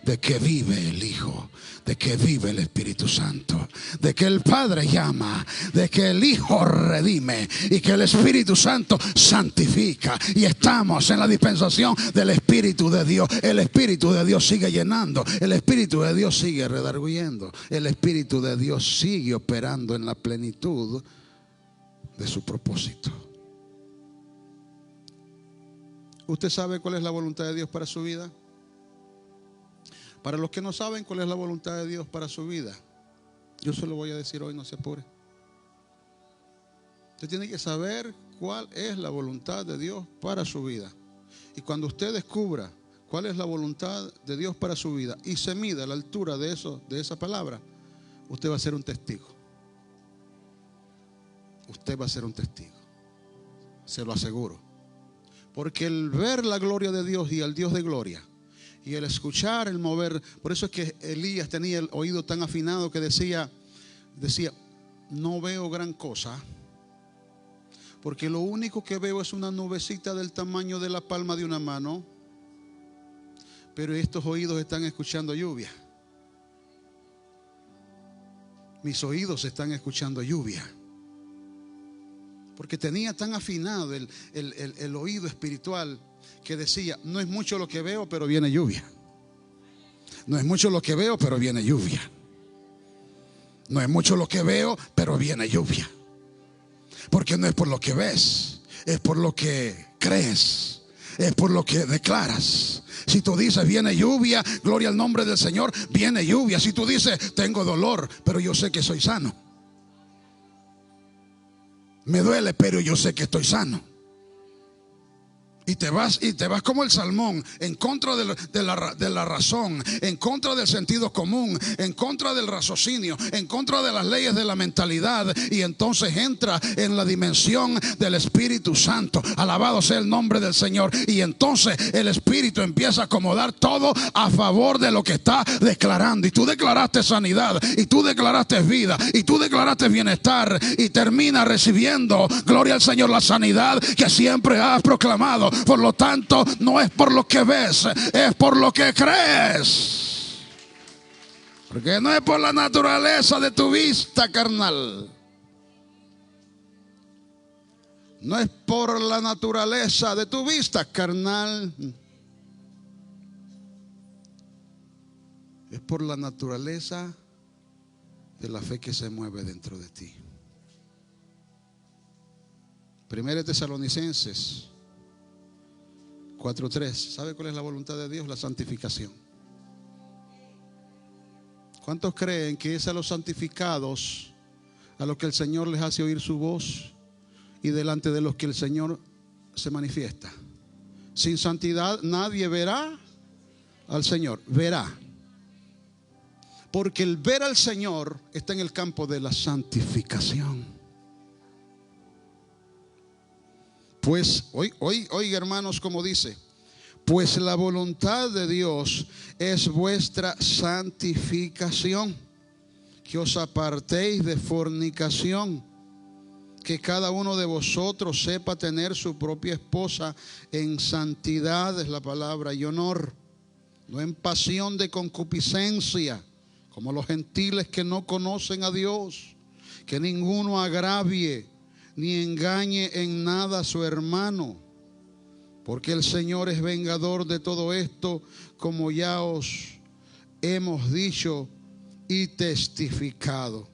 de que vive el Hijo, de que vive el Espíritu Santo, de que el Padre llama, de que el Hijo redime y que el Espíritu Santo santifica. Y estamos en la dispensación del Espíritu de Dios. El Espíritu de Dios sigue llenando, el Espíritu de Dios sigue redarguyendo, el Espíritu de Dios sigue operando en la plenitud de su propósito. ¿Usted sabe cuál es la voluntad de Dios para su vida? Para los que no saben cuál es la voluntad de Dios para su vida, yo se lo voy a decir hoy, no se apure. Usted tiene que saber cuál es la voluntad de Dios para su vida. Y cuando usted descubra cuál es la voluntad de Dios para su vida y se mida a la altura de esa palabra, usted va a ser un testigo. Usted va a ser un testigo, se lo aseguro. Porque el ver la gloria de Dios y al Dios de gloria, y el escuchar, el mover. Por eso es que Elías tenía el oído tan afinado que decía, no veo gran cosa, porque lo único que veo es una nubecita del tamaño de la palma de una mano, pero estos oídos están escuchando lluvia. Mis oídos están escuchando lluvia. Porque tenía tan afinado el oído espiritual que decía, no es mucho lo que veo, pero viene lluvia. No es mucho lo que veo, pero viene lluvia. No es mucho lo que veo, pero viene lluvia. Porque no es por lo que ves, es por lo que crees, es por lo que declaras. Si tú dices viene lluvia, gloria al nombre del Señor, viene lluvia. Si tú dices tengo dolor, pero yo sé que soy sano. Me duele, pero yo sé que estoy sano. Y te vas como el salmón, en contra de la razón, en contra del sentido común, en contra del raciocinio, en contra de las leyes de la mentalidad. Y entonces entra en la dimensión del Espíritu Santo. Alabado sea el nombre del Señor. Y entonces el Espíritu empieza a acomodar todo a favor de lo que está declarando. Y tú declaraste sanidad, y tú declaraste vida, y tú declaraste bienestar. Y termina recibiendo, gloria al Señor, la sanidad que siempre has proclamado. Por lo tanto, no es por lo que ves, es por lo que crees. Porque no es por la naturaleza de tu vista carnal. No es por la naturaleza de tu vista carnal. Es por la naturaleza de la fe que se mueve dentro de ti. Primera Tesalonicenses 4:3. ¿Sabe cuál es la voluntad de Dios? La santificación. ¿Cuántos creen que es a los santificados a los que el Señor les hace oír su voz y delante de los que el Señor se manifiesta? Sin santidad nadie verá al Señor. Verá. Porque el ver al Señor está en el campo de la santificación. Pues, oiga hermanos, como dice, pues la voluntad de Dios es vuestra santificación, que os apartéis de fornicación, que cada uno de vosotros sepa tener su propia esposa en santidad, es la palabra, y honor, no en pasión de concupiscencia, como los gentiles que no conocen a Dios, que ninguno agravie ni engañe en nada a su hermano, porque el Señor es vengador de todo esto, como ya os hemos dicho y testificado.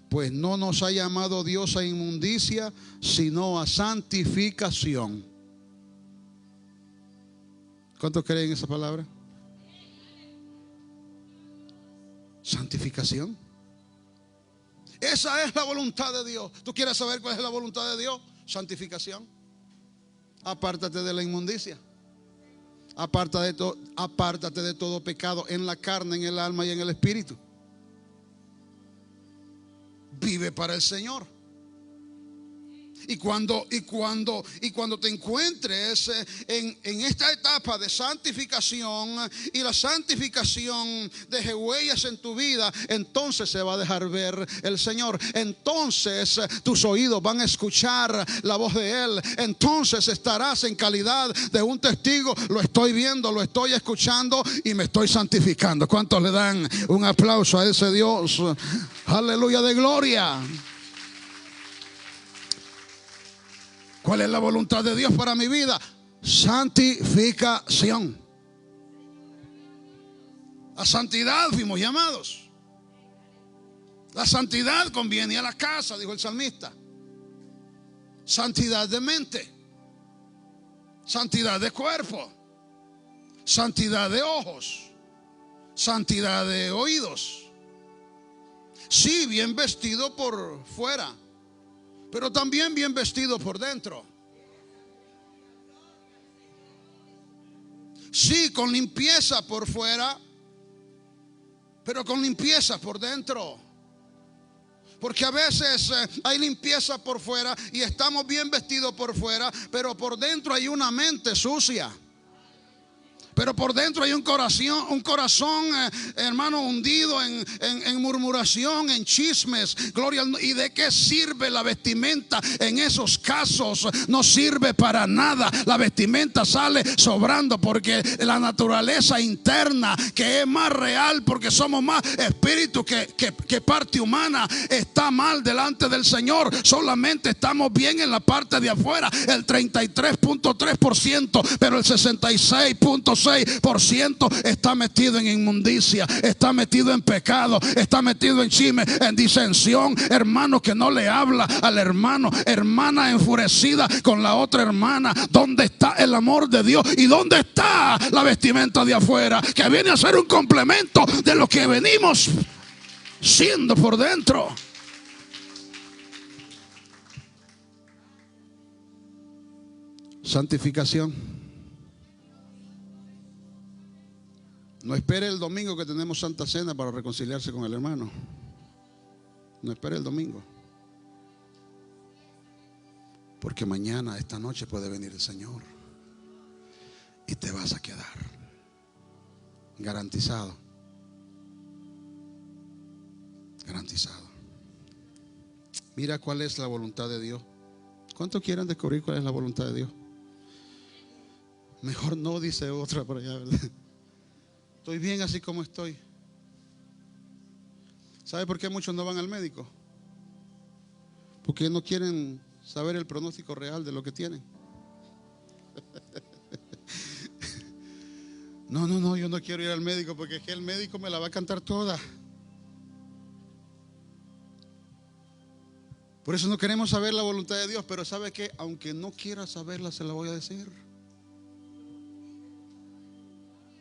Pues no nos ha llamado Dios a inmundicia, sino a santificación. ¿Cuántos creen esa palabra? Santificación. Esa es la voluntad de Dios. ¿Tú quieres saber cuál es la voluntad de Dios? Santificación. Apártate de la inmundicia. Apártate de todo pecado en la carne, en el alma y en el espíritu. Vive para el Señor. Y cuando te encuentres en esta etapa de santificación y la santificación deje huellas en tu vida, entonces se va a dejar ver el Señor. Entonces tus oídos van a escuchar la voz de Él. Entonces estarás en calidad de un testigo. Lo estoy viendo, lo estoy escuchando y me estoy santificando. ¿Cuántos le dan un aplauso a ese Dios? Aleluya de gloria. ¿Cuál es la voluntad de Dios para mi vida? Santificación. A santidad fuimos llamados. La santidad conviene a la casa, dijo el salmista. Santidad de mente, santidad de cuerpo, santidad de ojos, santidad de oídos. Sí, bien vestido por fuera, pero también bien vestido por dentro. Sí, con limpieza por fuera, pero con limpieza por dentro. Porque a veces hay limpieza por fuera y estamos bien vestidos por fuera, pero por dentro hay una mente sucia. Pero por dentro hay un corazón, hermano, hundido en murmuración, en chismes. Gloria al... ¿Y de qué sirve la vestimenta? En esos casos no sirve para nada. La vestimenta sale sobrando porque la naturaleza interna, que es más real porque somos más espíritu que parte humana, está mal delante del Señor. Solamente estamos bien en la parte de afuera, el 33.3%, pero el 66.6% está metido en inmundicia, está metido en pecado, está metido en chisme, en disensión. Hermano que no le habla al hermano, hermana enfurecida con la otra hermana. ¿Dónde está el amor de Dios? ¿Y dónde está la vestimenta de afuera? Que viene a ser un complemento de lo que venimos siendo por dentro. Santificación. No espere el domingo que tenemos Santa Cena para reconciliarse con el hermano. No espere el domingo. Porque mañana, esta noche, puede venir el Señor y te vas a quedar garantizado. Garantizado. Mira cuál es la voluntad de Dios. ¿Cuántos quieren descubrir cuál es la voluntad de Dios? Mejor no, dice otra por allá, ¿verdad? Estoy bien así como estoy. ¿Sabe por qué muchos no van al médico? Porque no quieren saber el pronóstico real de lo que tienen. No, yo no quiero ir al médico porque es que el médico me la va a cantar toda. Por eso no queremos saber la voluntad de Dios, pero ¿sabe qué? Aunque no quiera saberla, se la voy a decir.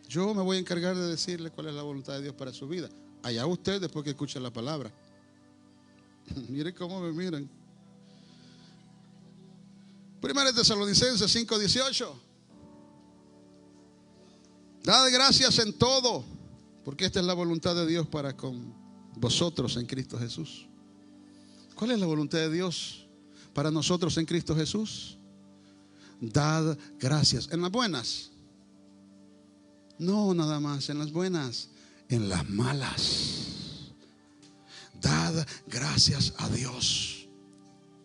Yo me voy a encargar de decirle cuál es la voluntad de Dios para su vida. Allá usted después que escuche la palabra. Mire cómo me miran. Primera de Tesalonicenses 5:18. Dad gracias en todo, porque esta es la voluntad de Dios para con vosotros en Cristo Jesús. ¿Cuál es la voluntad de Dios para nosotros en Cristo Jesús? Dad gracias. ¿En las buenas? No, nada más en las buenas, en las malas. Dad gracias a Dios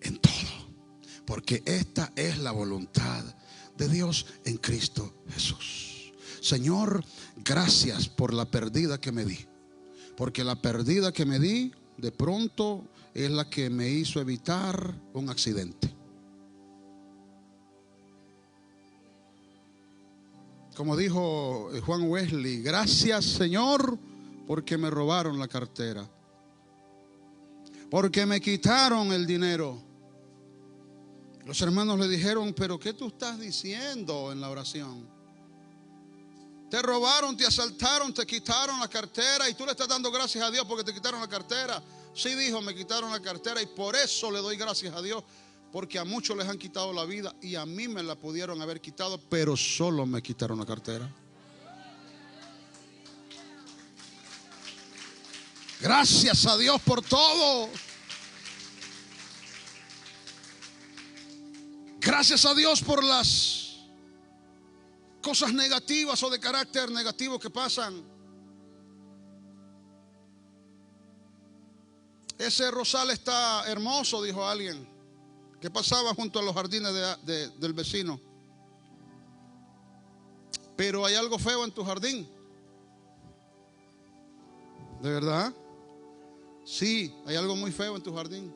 en todo, porque esta es la voluntad de Dios en Cristo Jesús. Señor, gracias por la pérdida que me di, porque la pérdida que me di de pronto es la que me hizo evitar un accidente. Como dijo Juan Wesley, gracias Señor porque me robaron la cartera, porque me quitaron el dinero. Los hermanos le dijeron, pero ¿qué tú estás diciendo en la oración? Te robaron, te asaltaron, te quitaron la cartera y tú le estás dando gracias a Dios porque te quitaron la cartera. Sí, dijo, me quitaron la cartera y por eso le doy gracias a Dios, porque a muchos les han quitado la vida y a mí me la pudieron haber quitado, pero solo me quitaron la cartera. Gracias a Dios por todo. Gracias a Dios por las cosas negativas o de carácter negativo que pasan. Ese rosal está hermoso, dijo alguien, que pasaba junto a los jardines del vecino. Pero hay algo feo en tu jardín. ¿De verdad? Sí, hay algo muy feo en tu jardín.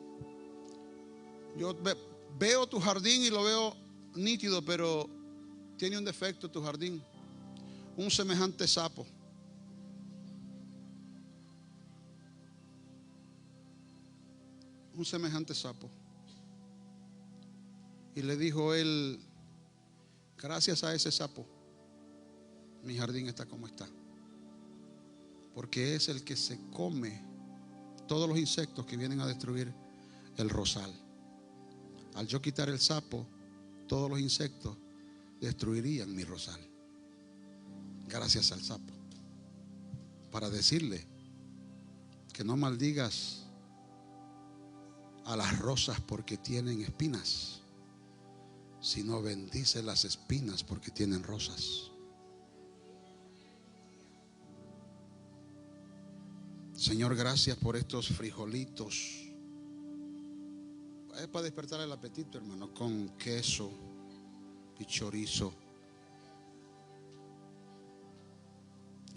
Yo veo tu jardín y lo veo nítido, pero tiene un defecto tu jardín. Un semejante sapo. Un semejante sapo. Y le dijo él, gracias a ese sapo, mi jardín está como está. Porque es el que se come todos los insectos que vienen a destruir el rosal. Al yo quitar el sapo, todos los insectos destruirían mi rosal. Gracias al sapo. Para decirle que no maldigas a las rosas porque tienen espinas, sino bendice las espinas porque tienen rosas. Señor, gracias por estos frijolitos. Es para despertar el apetito, hermano, con queso y chorizo.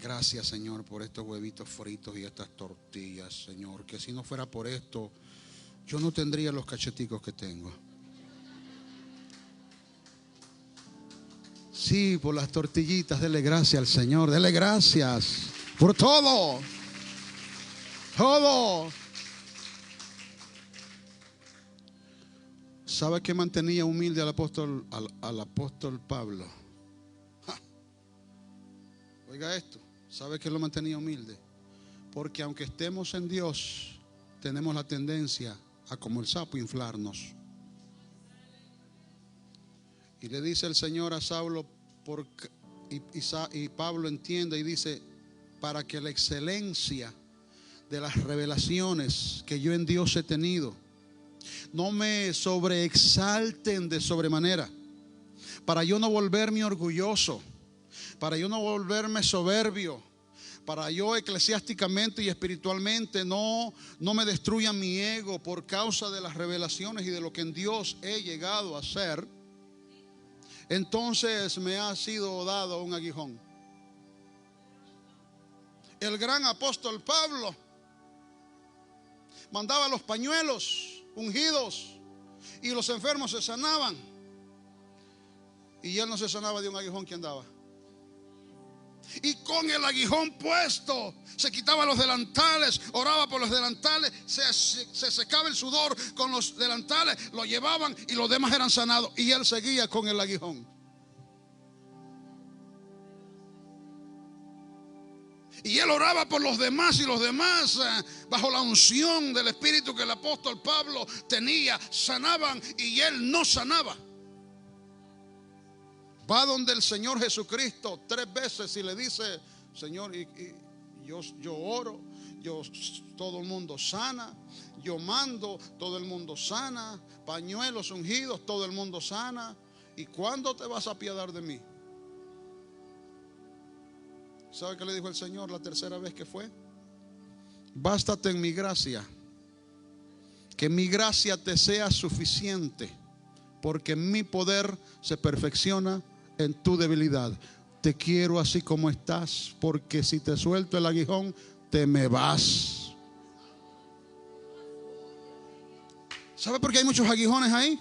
Gracias, Señor, por estos huevitos fritos y estas tortillas, Señor, que si no fuera por esto, yo no tendría los cacheticos que tengo. Sí, por las tortillitas, dele gracias al Señor, dele gracias por todo. Todo. ¿Sabe qué mantenía humilde al apóstol Pablo? ¡Ja! Oiga esto, ¿sabe qué lo mantenía humilde? Porque aunque estemos en Dios, tenemos la tendencia a, como el sapo, inflarnos. Y le dice el Señor a Saulo, y Pablo entiende y dice, para que la excelencia de las revelaciones que yo en Dios he tenido no me sobreexalten de sobremanera, para yo no volverme orgulloso, para yo no volverme soberbio, para yo eclesiásticamente y espiritualmente no me destruya mi ego por causa de las revelaciones y de lo que en Dios he llegado a ser. Entonces me ha sido dado un aguijón. El gran apóstol Pablo mandaba los pañuelos ungidos y los enfermos se sanaban, y él no se sanaba de un aguijón que andaba. Y con el aguijón puesto se quitaba los delantales, oraba por los delantales, se secaba el sudor con los delantales, lo llevaban y los demás eran sanados, y él seguía con el aguijón. Y él oraba por los demás, y los demás, bajo la unción del Espíritu que el apóstol Pablo tenía, sanaban, y él no sanaba. Va donde el Señor Jesucristo 3 veces y le dice: Señor, yo oro, todo el mundo sana, yo mando, todo el mundo sana, pañuelos ungidos, todo el mundo sana, ¿y cuándo te vas a apiadar de mí? ¿Sabe qué le dijo el Señor la tercera vez que fue? Bástate en mi gracia, que mi gracia te sea suficiente, porque mi poder se perfecciona en tu debilidad. Te quiero así como estás, porque si te suelto el aguijón, te me vas. ¿Sabe por qué hay muchos aguijones ahí?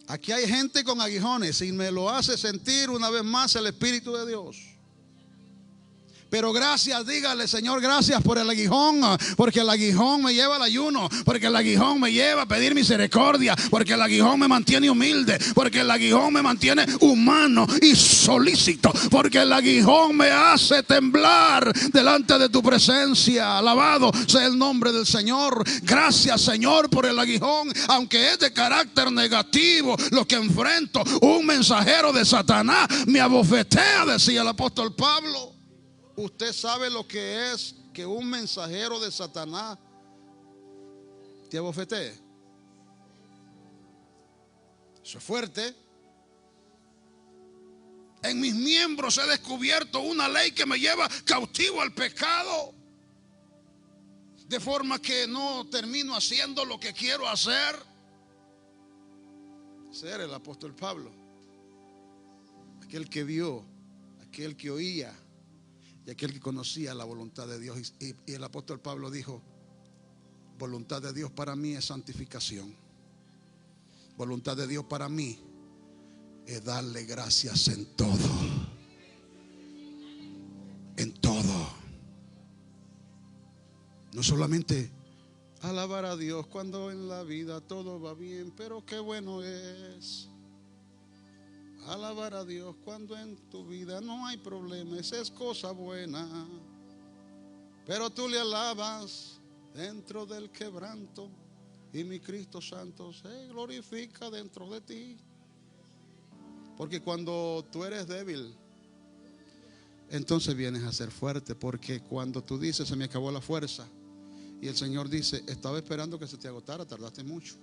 Aquí hay gente con aguijones, y me lo hace sentir una vez más el Espíritu de Dios. Pero gracias, dígale: Señor, gracias por el aguijón, porque el aguijón me lleva al ayuno, porque el aguijón me lleva a pedir misericordia, porque el aguijón me mantiene humilde, porque el aguijón me mantiene humano y solícito, porque el aguijón me hace temblar delante de tu presencia. Alabado sea el nombre del Señor. Gracias, Señor, por el aguijón, aunque es de carácter negativo lo que enfrento. Un mensajero de Satanás me abofetea, decía el apóstol Pablo. Usted sabe lo que es que un mensajero de Satanás te abofetee. Eso es fuerte. En mis miembros he descubierto una ley que me lleva cautivo al pecado, de forma que no termino haciendo lo que quiero hacer. Ese era el apóstol Pablo, aquel que vio, aquel que oía, y aquel que conocía la voluntad de Dios. Y el apóstol Pablo dijo: voluntad de Dios para mí es santificación. Voluntad de Dios para mí es darle gracias en todo. En todo. No solamente alabar a Dios cuando en la vida todo va bien, pero qué bueno es alabar a Dios cuando en tu vida no hay problemas. Es cosa buena, pero tú le alabas dentro del quebranto, y mi Cristo Santo se glorifica dentro de ti. Porque cuando tú eres débil, entonces vienes a ser fuerte. Porque cuando tú dices: se me acabó la fuerza, y el Señor dice: estaba esperando que se te agotara, tardaste mucho.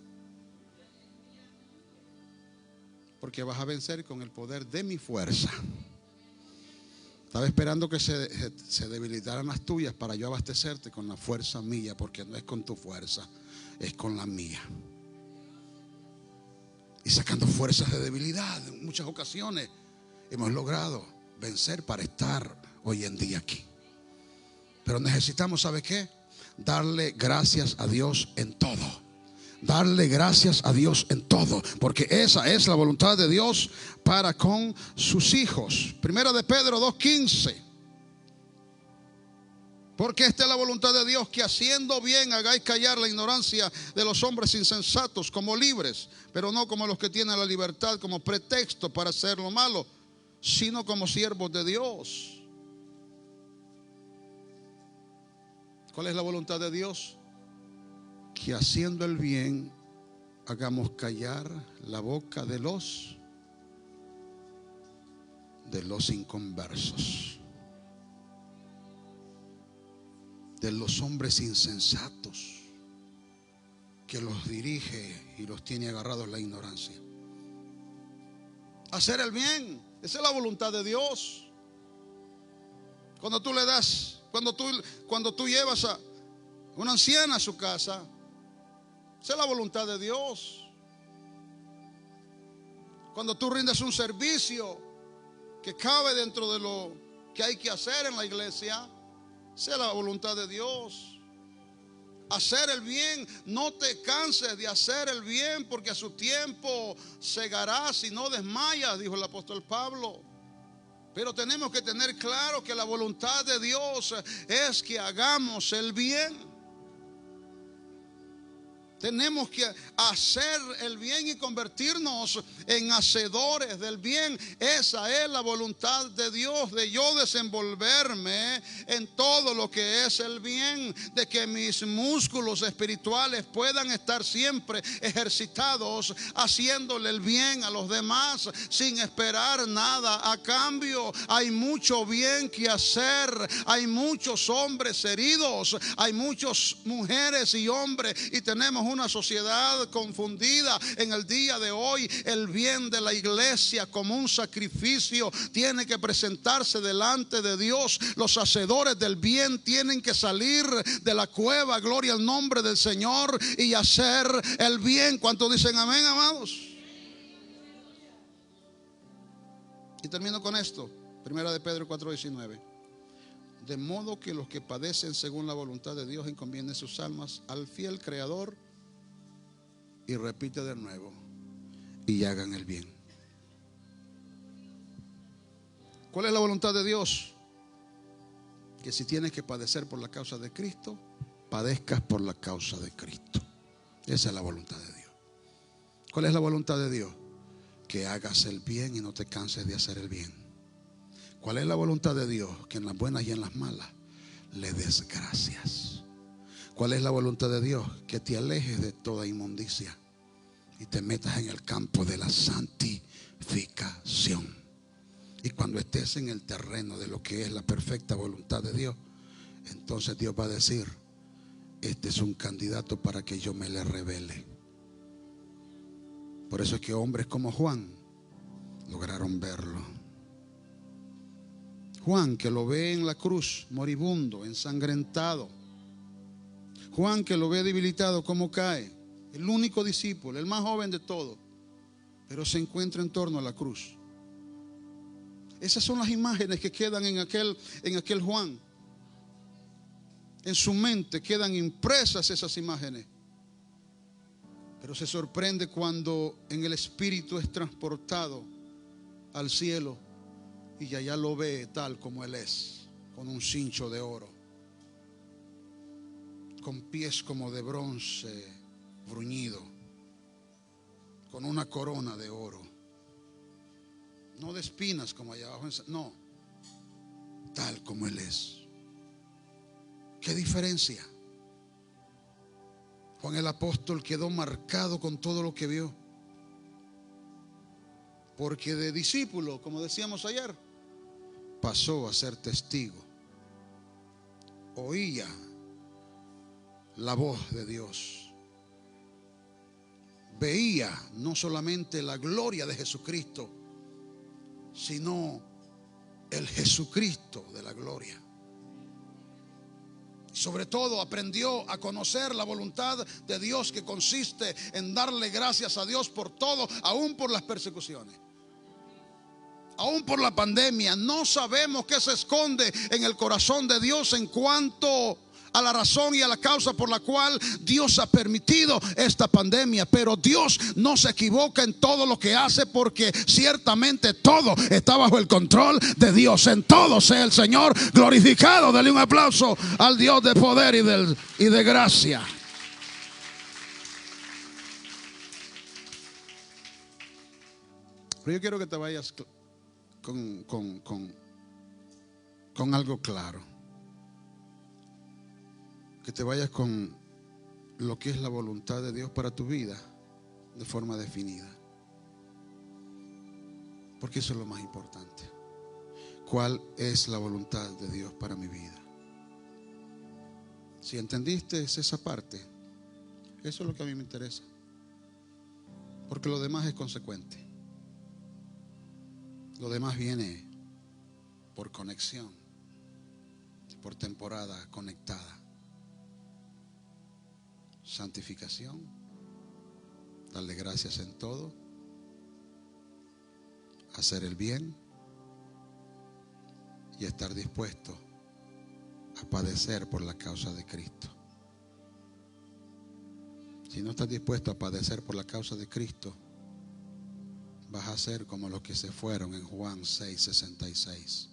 Porque vas a vencer con el poder de mi fuerza. Estaba esperando que se debilitaran las tuyas para yo abastecerte con la fuerza mía, porque no es con tu fuerza, es con la mía. Y sacando fuerzas de debilidad, en muchas ocasiones hemos logrado vencer para estar hoy en día aquí. Pero necesitamos, ¿sabe qué? Darle gracias a Dios en todo. Darle gracias a Dios en todo, porque esa es la voluntad de Dios para con sus hijos. Primera de Pedro 2:15. Porque esta es la voluntad de Dios, que haciendo bien hagáis callar la ignorancia de los hombres insensatos, como libres, pero no como los que tienen la libertad como pretexto para hacer lo malo, sino como siervos de Dios. ¿Cuál es la voluntad de Dios? Que haciendo el bien hagamos callar la boca de los inconversos, de los hombres insensatos que los dirige y los tiene agarrados la ignorancia. Hacer el bien, esa es la voluntad de Dios. Cuando tú le das, cuando tú llevas a una anciana a su casa, esa es la voluntad de Dios. Cuando tú rindes un servicio que cabe dentro de lo que hay que hacer en la iglesia, esa es la voluntad de Dios. Hacer el bien, no te canses de hacer el bien, porque a su tiempo segarás y no desmayas, dijo el apóstol Pablo. Pero tenemos que tener claro que la voluntad de Dios es que hagamos el bien. Tenemos que hacer el bien y convertirnos en hacedores del bien. Esa es la voluntad de Dios, de yo desenvolverme en todo lo que es el bien, de que mis músculos espirituales puedan estar siempre ejercitados, haciéndole el bien a los demás sin esperar nada a cambio. Hay mucho bien que hacer, hay muchos hombres heridos, hay muchas mujeres y hombres, y tenemos una sociedad confundida en el día de hoy. El bien de la iglesia como un sacrificio tiene que presentarse delante de Dios. Los hacedores del bien tienen que salir de la cueva, gloria al nombre del Señor, y hacer el bien. ¿Cuántos dicen amén, amados? Y termino con esto, primera de Pedro 4:19. De modo que los que padecen según la voluntad de Dios encomienden sus almas al fiel Creador. Y repite de nuevo: y hagan el bien. ¿Cuál es la voluntad de Dios? Que si tienes que padecer por la causa de Cristo, padezcas por la causa de Cristo. Esa es la voluntad de Dios. ¿Cuál es la voluntad de Dios? Que hagas el bien y no te canses de hacer el bien. ¿Cuál es la voluntad de Dios? Que en las buenas y en las malas le des gracias. ¿Cuál es la voluntad de Dios? Que te alejes de toda inmundicia y te metas en el campo de la santificación. Y cuando estés en el terreno de lo que es la perfecta voluntad de Dios, entonces Dios va a decir: este es un candidato para que yo me le revele. Por eso es que hombres como Juan lograron verlo. Juan, que lo ve en la cruz, moribundo, ensangrentado. Juan, que lo ve debilitado, cómo cae. El único discípulo, el más joven de todos, pero se encuentra en torno a la cruz. Esas son las imágenes que quedan en aquel Juan. En su mente quedan impresas esas imágenes. Pero se sorprende cuando en el espíritu es transportado al cielo y allá lo ve tal como él es, con un cincho de oro, con pies como de bronce bruñido, con una corona de oro, no de espinas como allá abajo, no, tal como él es. ¿Qué diferencia? Juan el apóstol quedó marcado con todo lo que vio, porque de discípulo, como decíamos ayer, pasó a ser testigo. Oía la voz de Dios, veía no solamente la gloria de Jesucristo, sino el Jesucristo de la gloria. Sobre todo aprendió a conocer la voluntad de Dios, que consiste en darle gracias a Dios por todo, aún por las persecuciones, aún por la pandemia. No sabemos qué se esconde en el corazón de Dios en cuanto a la razón y a la causa por la cual Dios ha permitido esta pandemia. Pero Dios no se equivoca en todo lo que hace, porque ciertamente todo está bajo el control de Dios. En todo sea el Señor glorificado. Dale un aplauso al Dios de poder y de gracia. Pero yo quiero que te vayas con algo claro. Que te vayas con lo que es la voluntad de Dios para tu vida. de forma definida. Porque eso es lo más importante. ¿Cuál es la voluntad de Dios para mi vida? Si entendiste esa parte, eso es lo que a mí me interesa. Porque lo demás es consecuente. Lo demás viene por conexión, por temporada conectada. Santificación, darle gracias en todo, hacer el bien y estar dispuesto a padecer por la causa de Cristo. Si no estás dispuesto a padecer por la causa de Cristo, vas a ser como los que se fueron en Juan 6:66.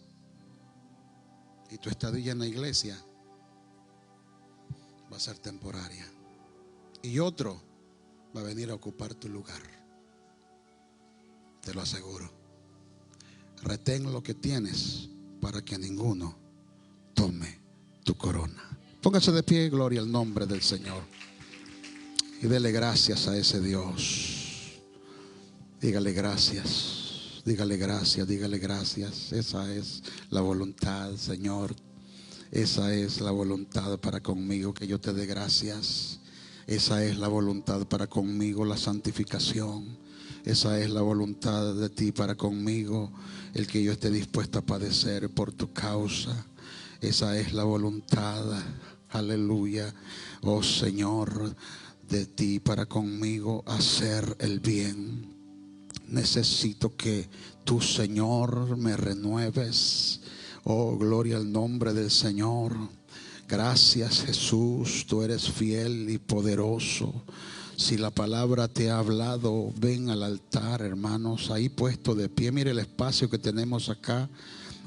Y tu estadía en la iglesia va a ser temporaria. Y otro va a venir a ocupar tu lugar. Te lo aseguro. Retén lo que tienes para que ninguno tome tu corona. Póngase de pie, gloria al nombre del Señor. Y dele gracias a ese Dios. Dígale gracias. Dígale gracias, dígale gracias. Esa es la voluntad, Señor. Esa es la voluntad para conmigo, que yo te dé gracias. Esa es la voluntad para conmigo, la santificación. Esa es la voluntad de ti para conmigo, el que yo esté dispuesto a padecer por tu causa. Esa es la voluntad, aleluya, oh Señor, de ti para conmigo, hacer el bien. Necesito que tú, Señor, me renueves. Oh, gloria al nombre del Señor. Gracias, Jesús, tú eres fiel y poderoso. Si la palabra te ha hablado, ven al altar, hermanos, ahí puesto de pie. Mire el espacio que tenemos acá.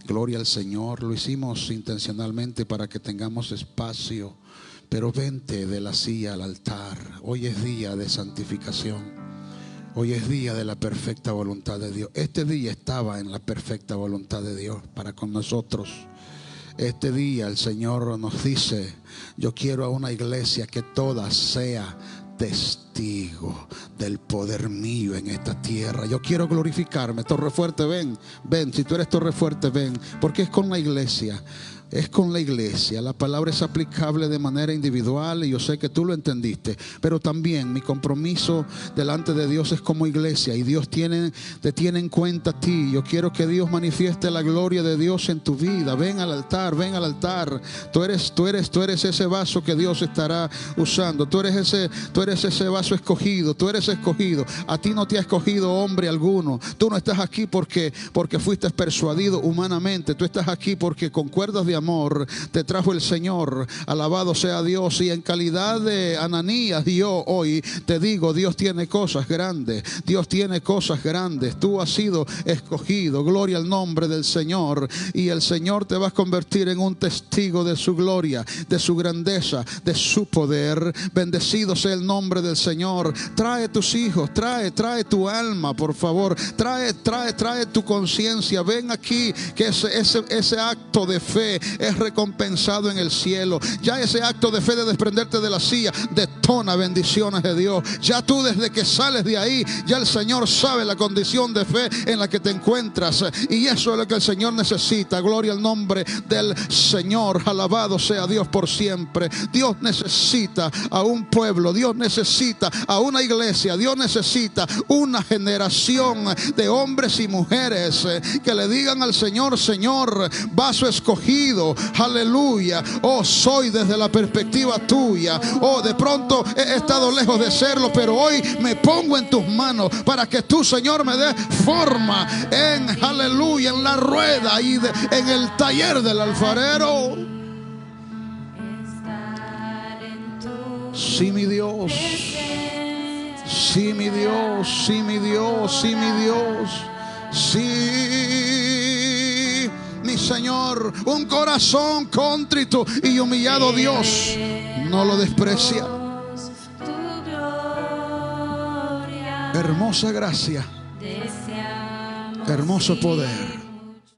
Gloria al Señor. Lo hicimos intencionalmente para que tengamos espacio. Pero vente de la silla al altar. Hoy es día de santificación. Hoy es día de la perfecta voluntad de Dios. Este día estaba en la perfecta voluntad de Dios para con nosotros. Este día el Señor nos dice: yo quiero a una iglesia que toda sea testigo del poder mío en esta tierra. Yo quiero glorificarme. Torrefuerte, ven, ven. Si tú eres Torrefuerte, ven. Porque es con la iglesia. Es con la iglesia. La palabra es aplicable de manera individual y yo sé que tú lo entendiste, pero también mi compromiso delante de Dios es como iglesia, y Dios te tiene en cuenta a ti. Yo quiero que Dios manifieste la gloria de Dios en tu vida. Ven al altar, ven al altar. Tú eres ese vaso que Dios estará usando. Tú eres ese vaso escogido. Tú eres escogido. A ti no te ha escogido hombre alguno. Tú no estás aquí porque fuiste persuadido humanamente. Tú estás aquí porque con cuerdas de amor te trajo el Señor. Alabado sea Dios. Y en calidad de Ananías, yo hoy te digo: Dios tiene cosas grandes. Dios tiene cosas grandes. Tú has sido escogido. Gloria al nombre del Señor. Y el Señor te va a convertir en un testigo de su gloria, de su grandeza, de su poder. Bendecido sea el nombre del Señor. Trae tus hijos, trae tu alma, por favor. Trae tu conciencia. Ven aquí, que ese acto de fe es recompensado en el cielo. Ya ese acto de fe de desprenderte de la silla detona bendiciones de Dios. Ya tú, desde que sales de ahí, ya el Señor sabe la condición de fe en la que te encuentras, y eso es lo que el Señor necesita. Gloria al nombre del Señor. Alabado sea Dios por siempre. Dios necesita a un pueblo. Dios necesita a una iglesia. Dios necesita una generación de hombres y mujeres que le digan al Señor: Señor, vaso escogido. Aleluya. Oh, soy desde la perspectiva tuya. Oh, de pronto he estado lejos de serlo, pero hoy me pongo en tus manos para que tú, Señor, me des forma en, aleluya, en la rueda y en el taller del alfarero. Sí, mi Dios. Sí, mi Dios. Sí, mi Dios. Sí, mi Dios. Sí, mi Señor. Un corazón contrito y humillado, Dios no lo desprecia. Hermosa gracia, hermoso poder.